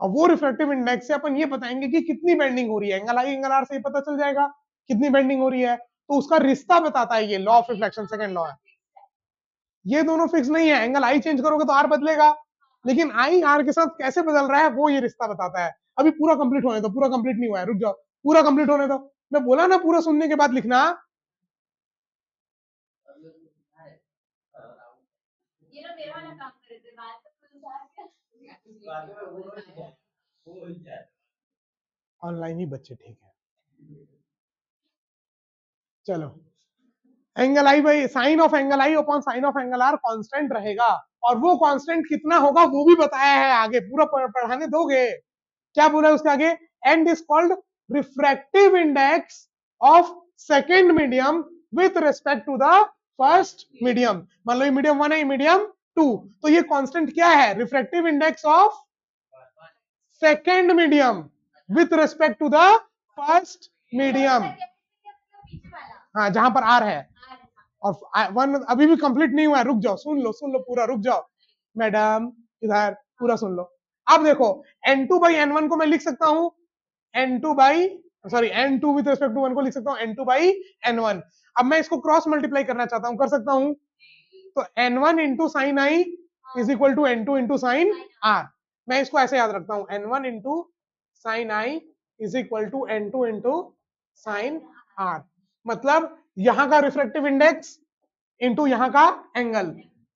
और वो रिफ्रैक्टिव इंडेक्स से अपन ये बताएंगे कि कितनी बेंडिंग हो रही है, एंगल आई एंगल आर से पता चल जाएगा कितनी बेंडिंग हो रही है, तो उसका रिश्ता बताता है ये law of reflection, second law है। ये दोनों फिक्स नहीं है, एंगल आई चेंज करोगे तो आर बदलेगा, लेकिन आई आर के साथ कैसे बदल रहा है वो ये रिश्ता बताता है। अभी पूरा कंप्लीट होने दो, पूरा कंप्लीट नहीं हुआ है, रुक जाओ, पूरा कंप्लीट होने दो। मैं बोला ना पूरा सुनने के बाद लिखना। ऑनलाइन ही बच्चे ठीक है, चलो। Angle I by sine of angle I upon sine of angle R constant रहेगा, और वो कांस्टेंट कितना होगा वो भी बताया है आगे, पूरा पढ़ाने दोगे, क्या बोला है उसके आगे, and is called refractive index of second medium with respect to the first medium. मान लो ये मीडियम 1 है, ये मीडियम 2, तो ये कांस्टेंट क्या है, refractive index of second medium with respect to the first medium. हाँ, जहां पर आर है, और वन अभी भी कंप्लीट नहीं हुआ है, रुक जाओ, सुन लो पूरा, रुक जाओ मैडम, इधर पूरा सुन लो। अब देखो, n2 बाई n1 को मैं लिख सकता हूं n2 by sorry n2 with respect to 1 को लिख सकता हूं n2 बाई n1। अब मैं इसको क्रॉस मल्टीप्लाई करना चाहता हूं, कर सकता हूं, तो n1 into sine I is equal to n2 into sine R. मैं इसको ऐसे याद रखता हूं, n1 into sine I is equal to n2 into sine R. मतलब यहां का रिफ्रैक्टिव इंडेक्स इंटू यहां का एंगल,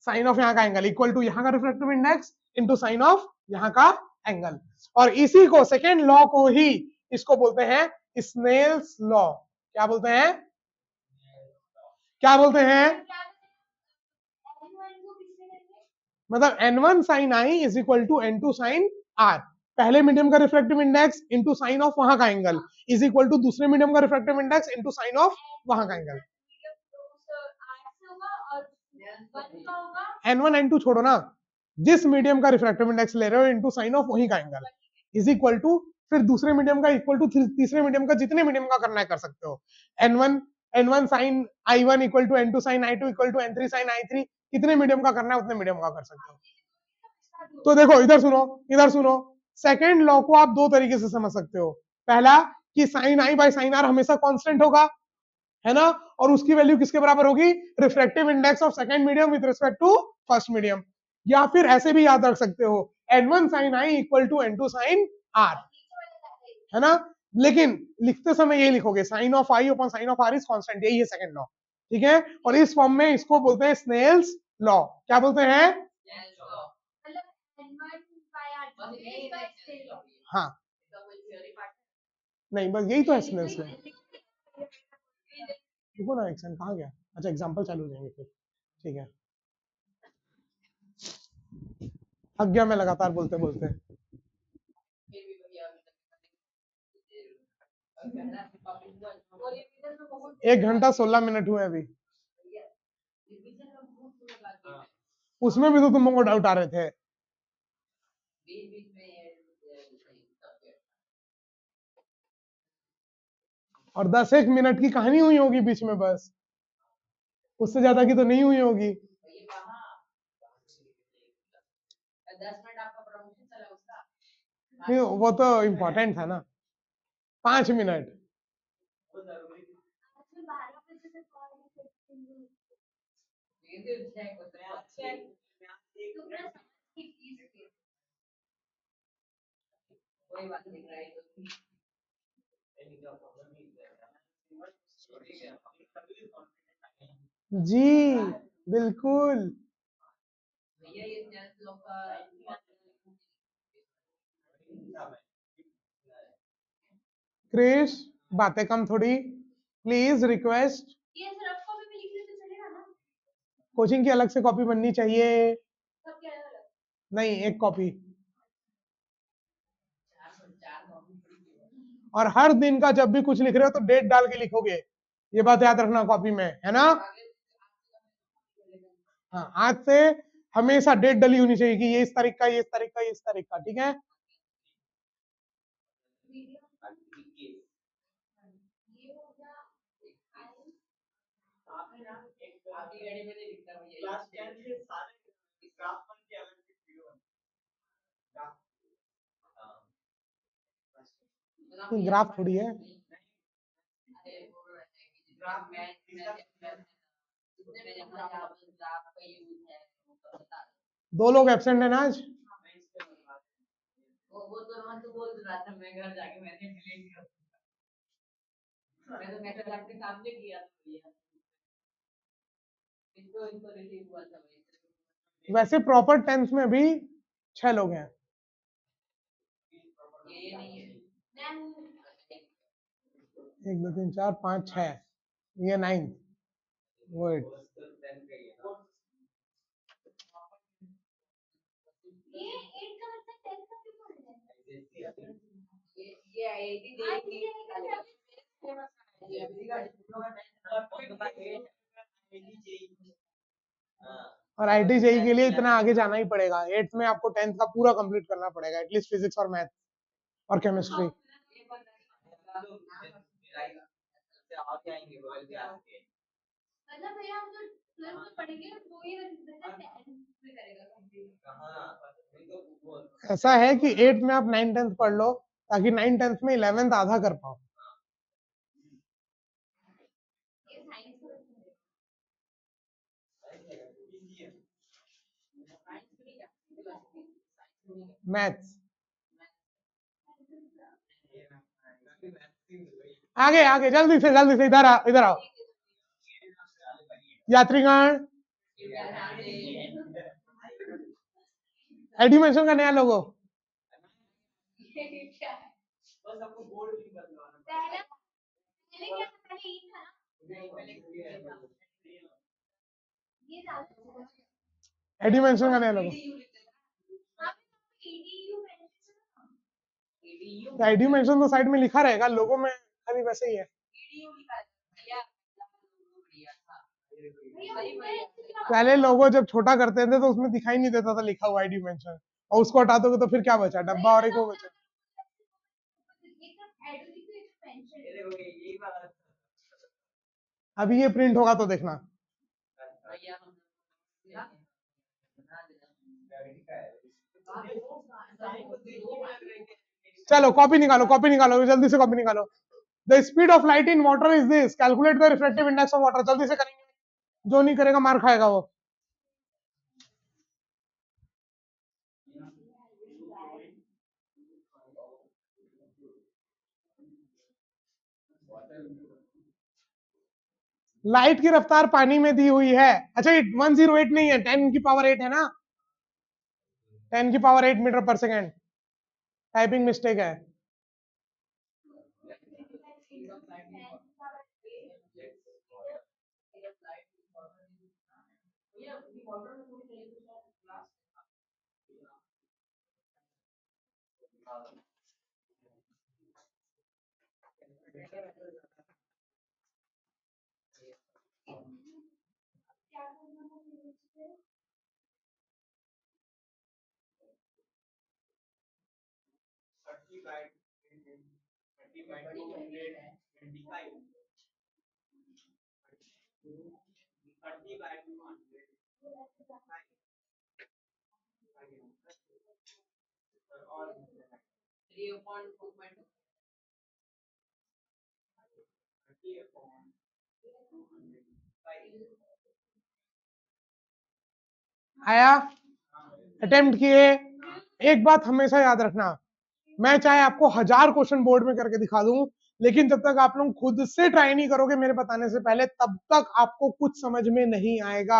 साइन ऑफ यहां का एंगल इक्वल टू यहां का refractive index into sine of यहां का एंगल। और इसी को सेकेंड लॉ को ही इसको बोलते हैं स्नेल्स लॉ। क्या बोलते हैं? क्या बोलते हैं? मतलब n1 sine I is equal to n2 sine R. पहले मीडियम का refractive index into sine of वहां का एंगल इज इक्वल टू दूसरे मीडियम का refractive index into sine of वहां का एंगल। n1 n2 छोड़ो ना, जिस मीडियम का रिफ्रैक्टिव इंडेक्स ले रहे हो इंटू साइन ऑफ वही का एंगल इज इक्वल टू फिर दूसरे मीडियम का इक्वल टू तीसरे मीडियम का, जितने मीडियम का करना है कर सकते हो। n1 sine i1 equal to n2 sine i2 equal to n3 sine i3, कितने मीडियम का करना है उतने मीडियम का कर सकते हो। तो देखो इधर सुनो, इधर सुनो, सेकेंड लॉ को आप दो तरीके से समझ सकते हो। पहला कि sine I by sine R हमेशा कांस्टेंट होगा, है ना, और उसकी वैल्यू किसके बराबर होगी? Refractive index of second medium with respect to first medium. या फिर ऐसे भी याद रख सकते हो n1 sine I equal to n2 sine R, है ना। लेकिन लिखते समय ये लिखोगे sine of I upon sine of R is constant, यही है सेकंड लॉ, ठीक है। और इस फॉर्म में इसको बोलते हैं स्नेल्स लॉ। क्या बोलते हैं? हाँ, नहीं बस यही तो है स्नेल्स लॉ। रुको ना, एक सेकंड, कहाँ गया? अच्छा एग्जांपल चालू हो जाएंगे फिर, ठीक है। थक गया मैं लगातार बोलते बोलते। 1 घंटा 16 मिनट हुए अभी, उसमें भी तो तुम लोग डाउट आ रहे थे। और 10-1 मिनट की कहानी हुई होगी बीच में, बस उससे ज्यादा की तो नहीं हुई होगी। 10 मिनट आपका प्रमोशन चला उसका, वो तो इम्पोर्टेंट था ना। 5 मिनट। जी बिल्कुल। क्रिश बातें कम थोड़ी, प्लीज रिक्वेस्ट। कोचिंग की अलग से कॉपी बननी चाहिए। नहीं, एक कॉपी। और हर दिन का जब भी कुछ लिख रहे हो तो डेट डाल के लिखोगे, ये बात याद रखना कॉपी में, है ना। हाँ, आज से हमेशा डेट डली होनी चाहिए कि ये इस तारीख का, ये इस तारीख का, ये इस तारीख का, ठीक है। ग्राफ थोड़ी है। दो लोग एब्सेंट है ना आज। वो तो रोहन तो बोल रहा था, मैं घर जाके मैंने डिलीट किया, मैं तो मैसेज आपके सामने किया था, इनको रिलीव हुआ था। वैसे प्रॉपर टेंस में भी 6 लोग हैं। ये नहीं है 1 2 3 4 5 6, ये 9th वर्ड। और आईटी जेई के लिए इतना आगे जाना ही पड़ेगा। 8th में आपको 10th का पूरा कंप्लीट करना पड़ेगा, एटलीस्ट फिजिक्स और मैथ और केमिस्ट्री। ऐसा है कि 8th में आप 9 10th पढ़ लो ताकि 9 10th में 11th आधा कर पाओ। मैथ्स। आगे आगे जल्दी से इधर आओ। यात्रीगण आईडी मेंशन करने हैं लोगों। आईडी मेंशन करने हैं लोगों। आईडी मेंशन तो साइड में लिखा रहेगा, लोगों में अभी वैसे ही है। पहले लोगो जब छोटा करते थे तो उसमें दिखाई नहीं देता था लिखा हुआ आईडी मेंशन, और उसको हटा दोगे तो फिर क्या बचा, डब्बा और एक वो बचा। अभी ये प्रिंट होगा तो देखना। चलो कॉपी निकालो जल्दी से कॉपी निकालो। The speed of light in water is this, calculate the reflective index of water. जल्दी से करेंगे, जो नहीं करेगा मार खाएगा वो। लाइट की रफ्तार पानी में दी हुई है। अच्छा, 108 नहीं है, 10 की पावर 8 है ना, 10 की पावर 8 मीटर पर सेकेंड। टाइपिंग मिस्टेक है। आया, अटेम्प्ट किए। एक बात हमेशा याद रखना, मैं चाहे आपको 1000 क्वेश्चन बोर्ड में करके दिखा दूं, लेकिन जब तक आप लोग खुद से ट्राई नहीं करोगे मेरे बताने से पहले, तब तक आपको कुछ समझ में नहीं आएगा।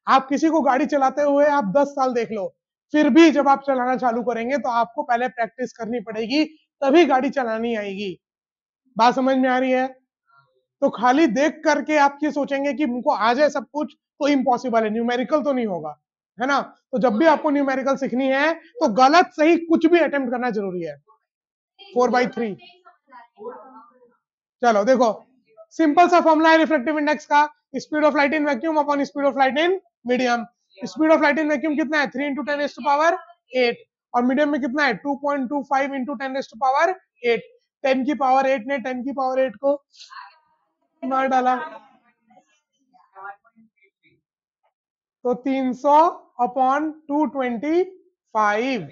आप किसी को गाड़ी चलाते हुए आप 10 साल देख लो, फिर भी जब आप चलाना चालू करेंगे तो आपको पहले प्रैक्टिस करनी पड़ेगी, तभी गाड़ी चलानी आएगी। बात समझ में आ रही है? तो खाली देख करके आप ये सोचेंगे कि मुझको आ जाए सब कुछ, तो इम्पॉसिबल है, न्यूमेरिकल तो नहीं होगा, है ना। तो जब भी आपको न्यूमेरिकल सीखनी है तो गलत सही कुछ भी अटेम्प्ट करना जरूरी है। 4/3। चलो देखो, सिंपल सा फॉर्मूला है रिफ्लेक्टिव इंडेक्स का, speed of light in vacuum upon speed of light in medium. Speed of light in vacuum कितना है, 3 × 10⁻⁸ और मीडियम में कितना है, 2.25 × 10⁻⁸। 10 की पावर 8 ने 10 की पावर 8 को मार डाला, तो 300/225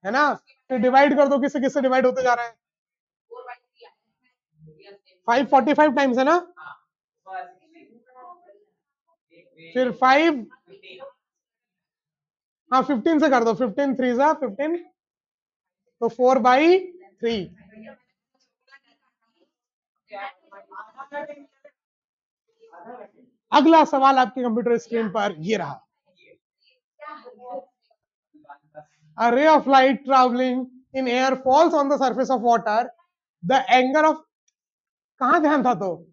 है ना। तो डिवाइड कर दो, किससे किससे डिवाइड होते जा रहा है, 545 टाइम्स है ना, फिर 5, हाँ 15 से कर दो, 15 3 जा 15, तो 4/3। अगला सवाल आपके कंप्यूटर स्क्रीन पर ये रहा, a ray of light traveling in air falls on the surface of water, the angle of, कहां ध्यान था, तो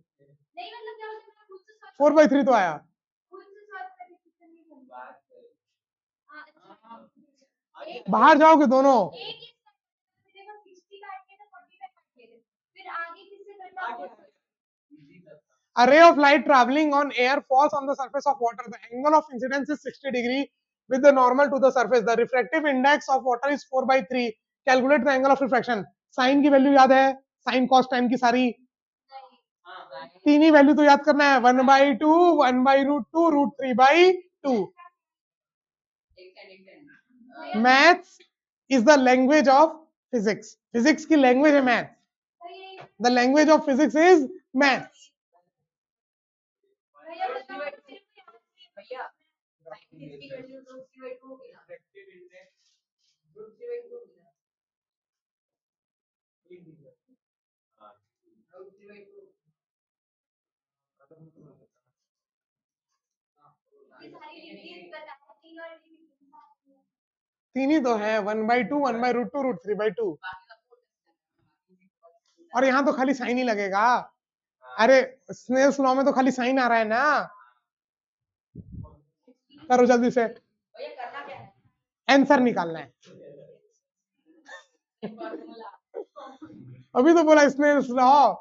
4/3 तो आया, बाहर जाओगे दोनों। A ray of light traveling on air falls on the surface of water. The angle of incidence is 60° with the normal to the surface. The refractive index of water is 4/3. Calculate the angle of refraction. Sine की वैल्यू याद है, साइन कॉस टाइम की सारी तीन ही वैल्यू तो याद करना है, 1/2, 1/√2, √3/2। Maths is the language of physics, physics की लैंग्वेज है math, the language of physics is maths. तीन ही तो है, 1/2, 1/√2, √3/2। और यहाँ तो खाली साइन ही लगेगा। अरे स्नेल्स लॉ में तो खाली साइन आ रहा है ना। करो जल्दी से, आंसर निकालना है। अभी तो बोला स्नेल्स लॉ।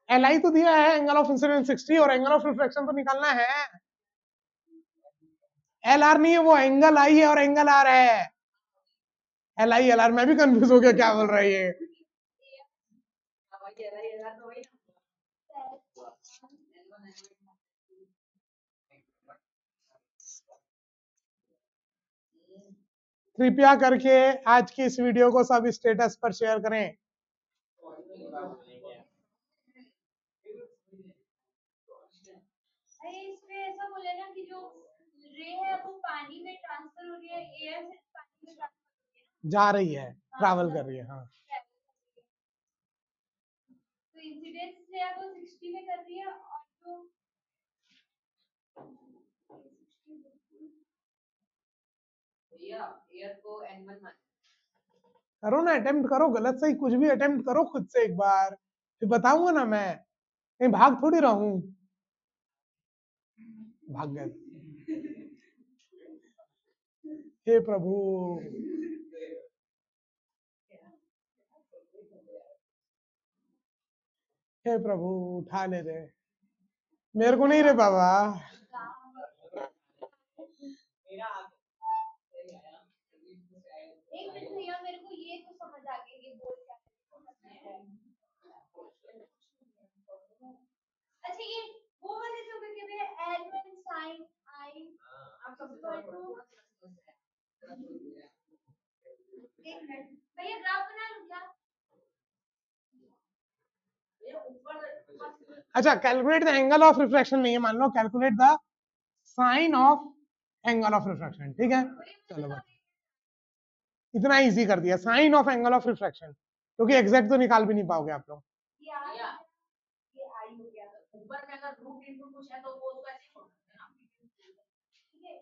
एल आई तो दिया है, एंगल ऑफ इंसिडेंस 60 और एंगल ऑफ रिफ्लेक्शन तो निकालना है। एल आर नहीं है, वो एंगल आई है और एंगल आर है। एल आर मैं भी कंफ्यूज हो गया क्या बोल रहा है ये। कृपया करके आज की इस वीडियो को सब स्टेटस पर शेयर करें। इसमें ऐसा बोले ना कि जो रे है वो पानी में ट्रांसफर हो रही है, एयर से पानी में ट्रांसफर हो रही है, जा रही है, ट्रैवल कर रही है। हाँ, तो इंसिडेंस से वो 60 में कर रही है और जो एयर को n1 मान करो ना, अटेम्प्ट करो, गलत सही कुछ भी अटेम्प्ट करो खुद से एक बार, फिर बताऊंगा ना मैं, कहीं भाग थोड़ी रहूं। भाग गए। हे प्रभु, हे प्रभु उठा ले रे, मेरे को नहीं रे बाबा। एक मिनट भैया, मेरे को ये तो समझ आ गया ये बोल क्या है। अच्छा ये वो वाले जो भी भैया n1 sin i आप सब एक मिनट भैया ग्राफ बना लूं क्या? अच्छा, calculate the angle of reflection नहीं है, मान लो calculate the sine of angle of reflection. ठीक है, चलो बस इतना इजी कर दिया, sine of angle of reflection, क्योंकि एग्जैक्ट तो निकाल भी नहीं पाओगे आप लोग। ये आई हो गया, ऊपर में अगर रूट इनटू कुछ है तो वो उसका ऐसे होता है ना। ठीक है,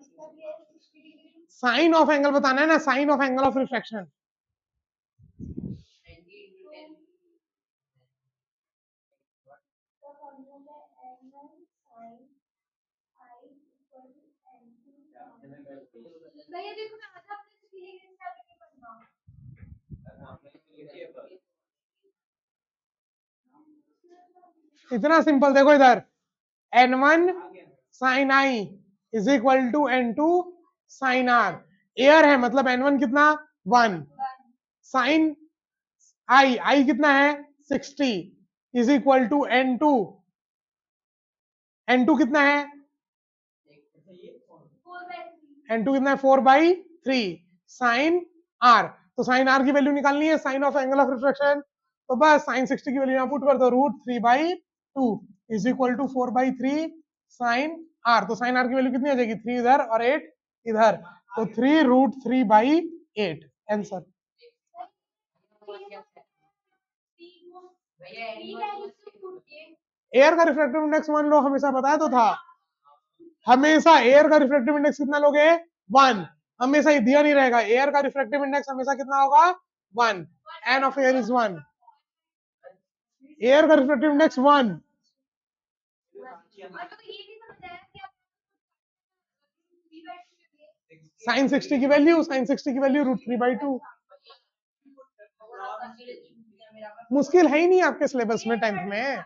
इसका भी है 60 डिग्री। साइन ऑफ एंगल बताना है ना, sine of angle of reflection. भैया देखो मैं आधा अपने से लिए ग्रीन से आगे बनना। इतना सिंपल, देखो इधर n1 sin i is equal to n2 sin r। Air है मतलब n1 कितना 1, साइन i कितना है 60 is equal to n2, n2 कितना है, n2 कितना है 4/3 साइन r। तो साइन r की वैल्यू निकालनी है, sine of angle of reflection. तो बस साइन 60 की वैल्यू यहाँ पुट कर दो, √3/2 is equal to 4/3 sine r। तो साइन r की वैल्यू कितनी आ जाएगी, 3 इधर और 8 इधर, तो 3√3/8 आंसर। एयर का रिफ्रैक्टिव इंडेक्स मान लो, हमेशा बताया तो था, हमेशा एयर का रिफ्रैक्टिव इंडेक्स कितना लोगे 1, हमेशा ये दिया नहीं रहेगा, एयर का रिफ्रैक्टिव इंडेक्स हमेशा कितना होगा 1, N of air is 1, air का रिफ्रैक्टिव इंडेक्स 1। साइन 60 की वैल्यू, साइन 60 की वैल्यू √3/2। मुश्किल है ही नहीं आपके सिलेबस में 10th में।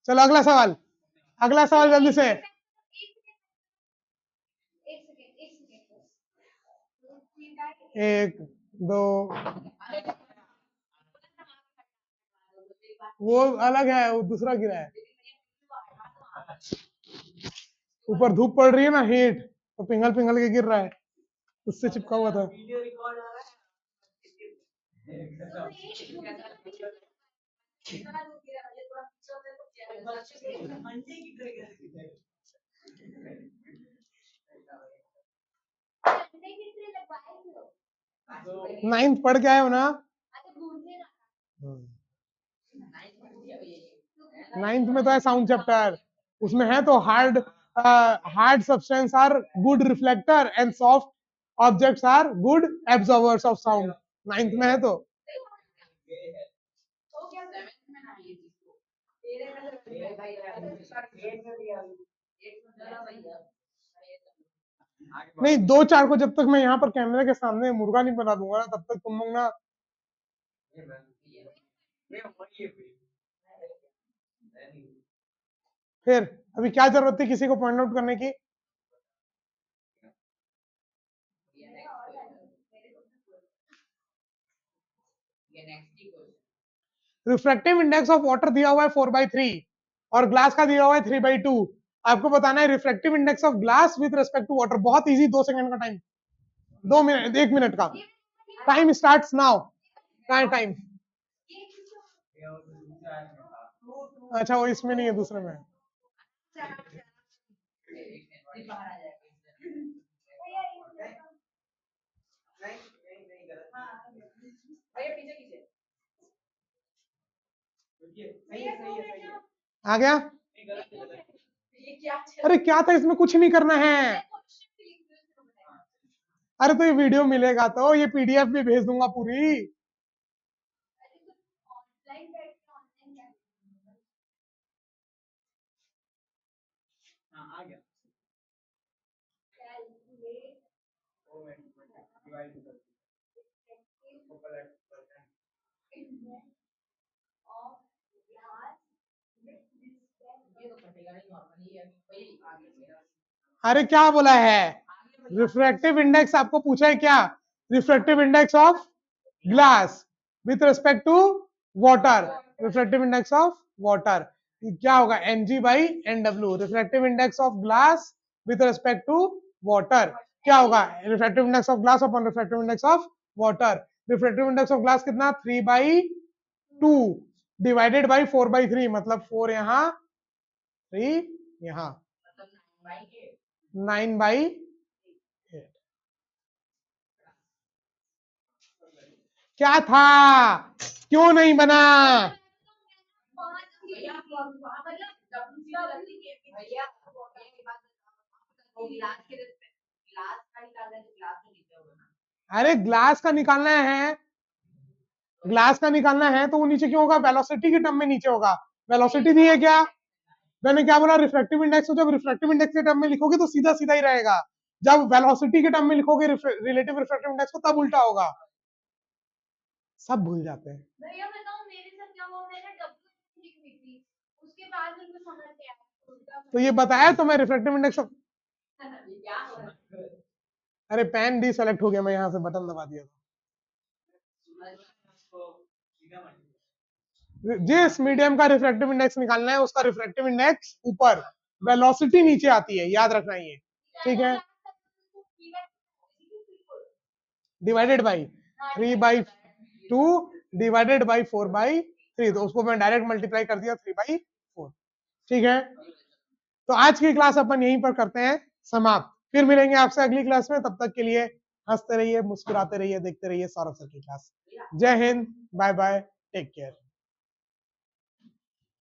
चलो अगला सवाल, अगला सवाल जल्दी से। एक दो, वो अलग है, वो दूसरा गिरा है। ऊपर धूप पड़ रही है ना, हीट, तो पिघल पिघल के गिर रहा है। उससे चिपका हुआ था। वीडियो रिकॉर्ड आ रहा है। अंडे की तरह नाइन्थ पढ़ के आए हो ना? नाइन्थ में तो है साउंड चैप्टर, उसमें है तो hard substance are good reflector and soft objects are good absorbers of sound. Ninth में है तो नहीं, 2-4 को जब तक मैं यहाँ पर कैमरे के सामने मुर्गा नहीं बना दूंगा ना, तब तक तुम लोग ना। फिर अभी क्या जरूरत थी किसी को पॉइंट आउट करने की? रिफ्रैक्टिव इंडेक्स ऑफ वाटर दिया हुआ है 4/3 और ग्लास का दिया हुआ है 3/2। आपको बताना है refractive index of glass with respect to water. बहुत इजी, 2 सेकंड का टाइम, 2 मिनट, 1 मिनट का टाइम स्टार्ट्स नाउ। कहाँ है टाइम? अच्छा, वो इसमें नहीं है, दूसरे में है। आ गया? अरे क्या था इसमें? कुछ नहीं करना है। अरे तो ये वीडियो मिलेगा तो ये पीडीएफ भी भेज दूंगा पूरी। आ गया। अरे क्या बोला है? रिफ्रैक्टिव इंडेक्स आपको पूछा है क्या? Refractive index of glass with respect to water. Refractive index of water क्या होगा? Ng/Nw। Refractive index of glass with respect to water क्या होगा? Refractive index of glass upon refractive index of water. Refractive index of glass कितना? 3/2 डिवाइडेड बाई 4/3, मतलब 4 यहाँ, 3 यहाँ, 9/8। क्या था? क्यों नहीं बना? अरे ग्लास का निकालना है, ग्लास का निकालना है तो वो नीचे क्यों होगा? वेलोसिटी के टर्म में नीचे होगा। वेलोसिटी दी है क्या? मैंने क्या बोला? Refractive index. जब रिफ्रैक्टिव इंडेक्स के टर्म में लिखोगे तो सीधा सीधा ही रहेगा, जब वेलोसिटी के टर्म में लिखोगे रिलेटिव रिफ्रैक्टिव इंडेक्स को, तब उल्टा होगा। सब भूल जाते हैं। भैया बताओ मेरे साथ क्या हुआ, मैंने W लिख दी थी, उसके बाद मेरे को समझ नहीं आया। तो ये बताया तो मैं रिफ्रैक्टिव इंडेक्स। अरे पेन डीसेलेक्ट हो गया, मैं यहाँ से बटन दबा दिया था। जिस मीडियम का रिफ्रैक्टिव इंडेक्स निकालना है उसका रिफ्रैक्टिव इंडेक्स ऊपर, वेलोसिटी नीचे आती है, याद रखना ये, ठीक है? डिवाइडेड बाई 3/2 डिवाइडेड बाई 4/3, तो उसको मैं डायरेक्ट मल्टीप्लाई कर दिया 3/4। ठीक है, तो आज की क्लास अपन यहीं पर करते हैं समाप्त। फिर मिलेंगे आपसे अगली क्लास में, तब तक के लिए हंसते रहिए, मुस्कुराते रहिए, देखते रहिए सौरभ सर की class. Jai Hind, bye bye, take care.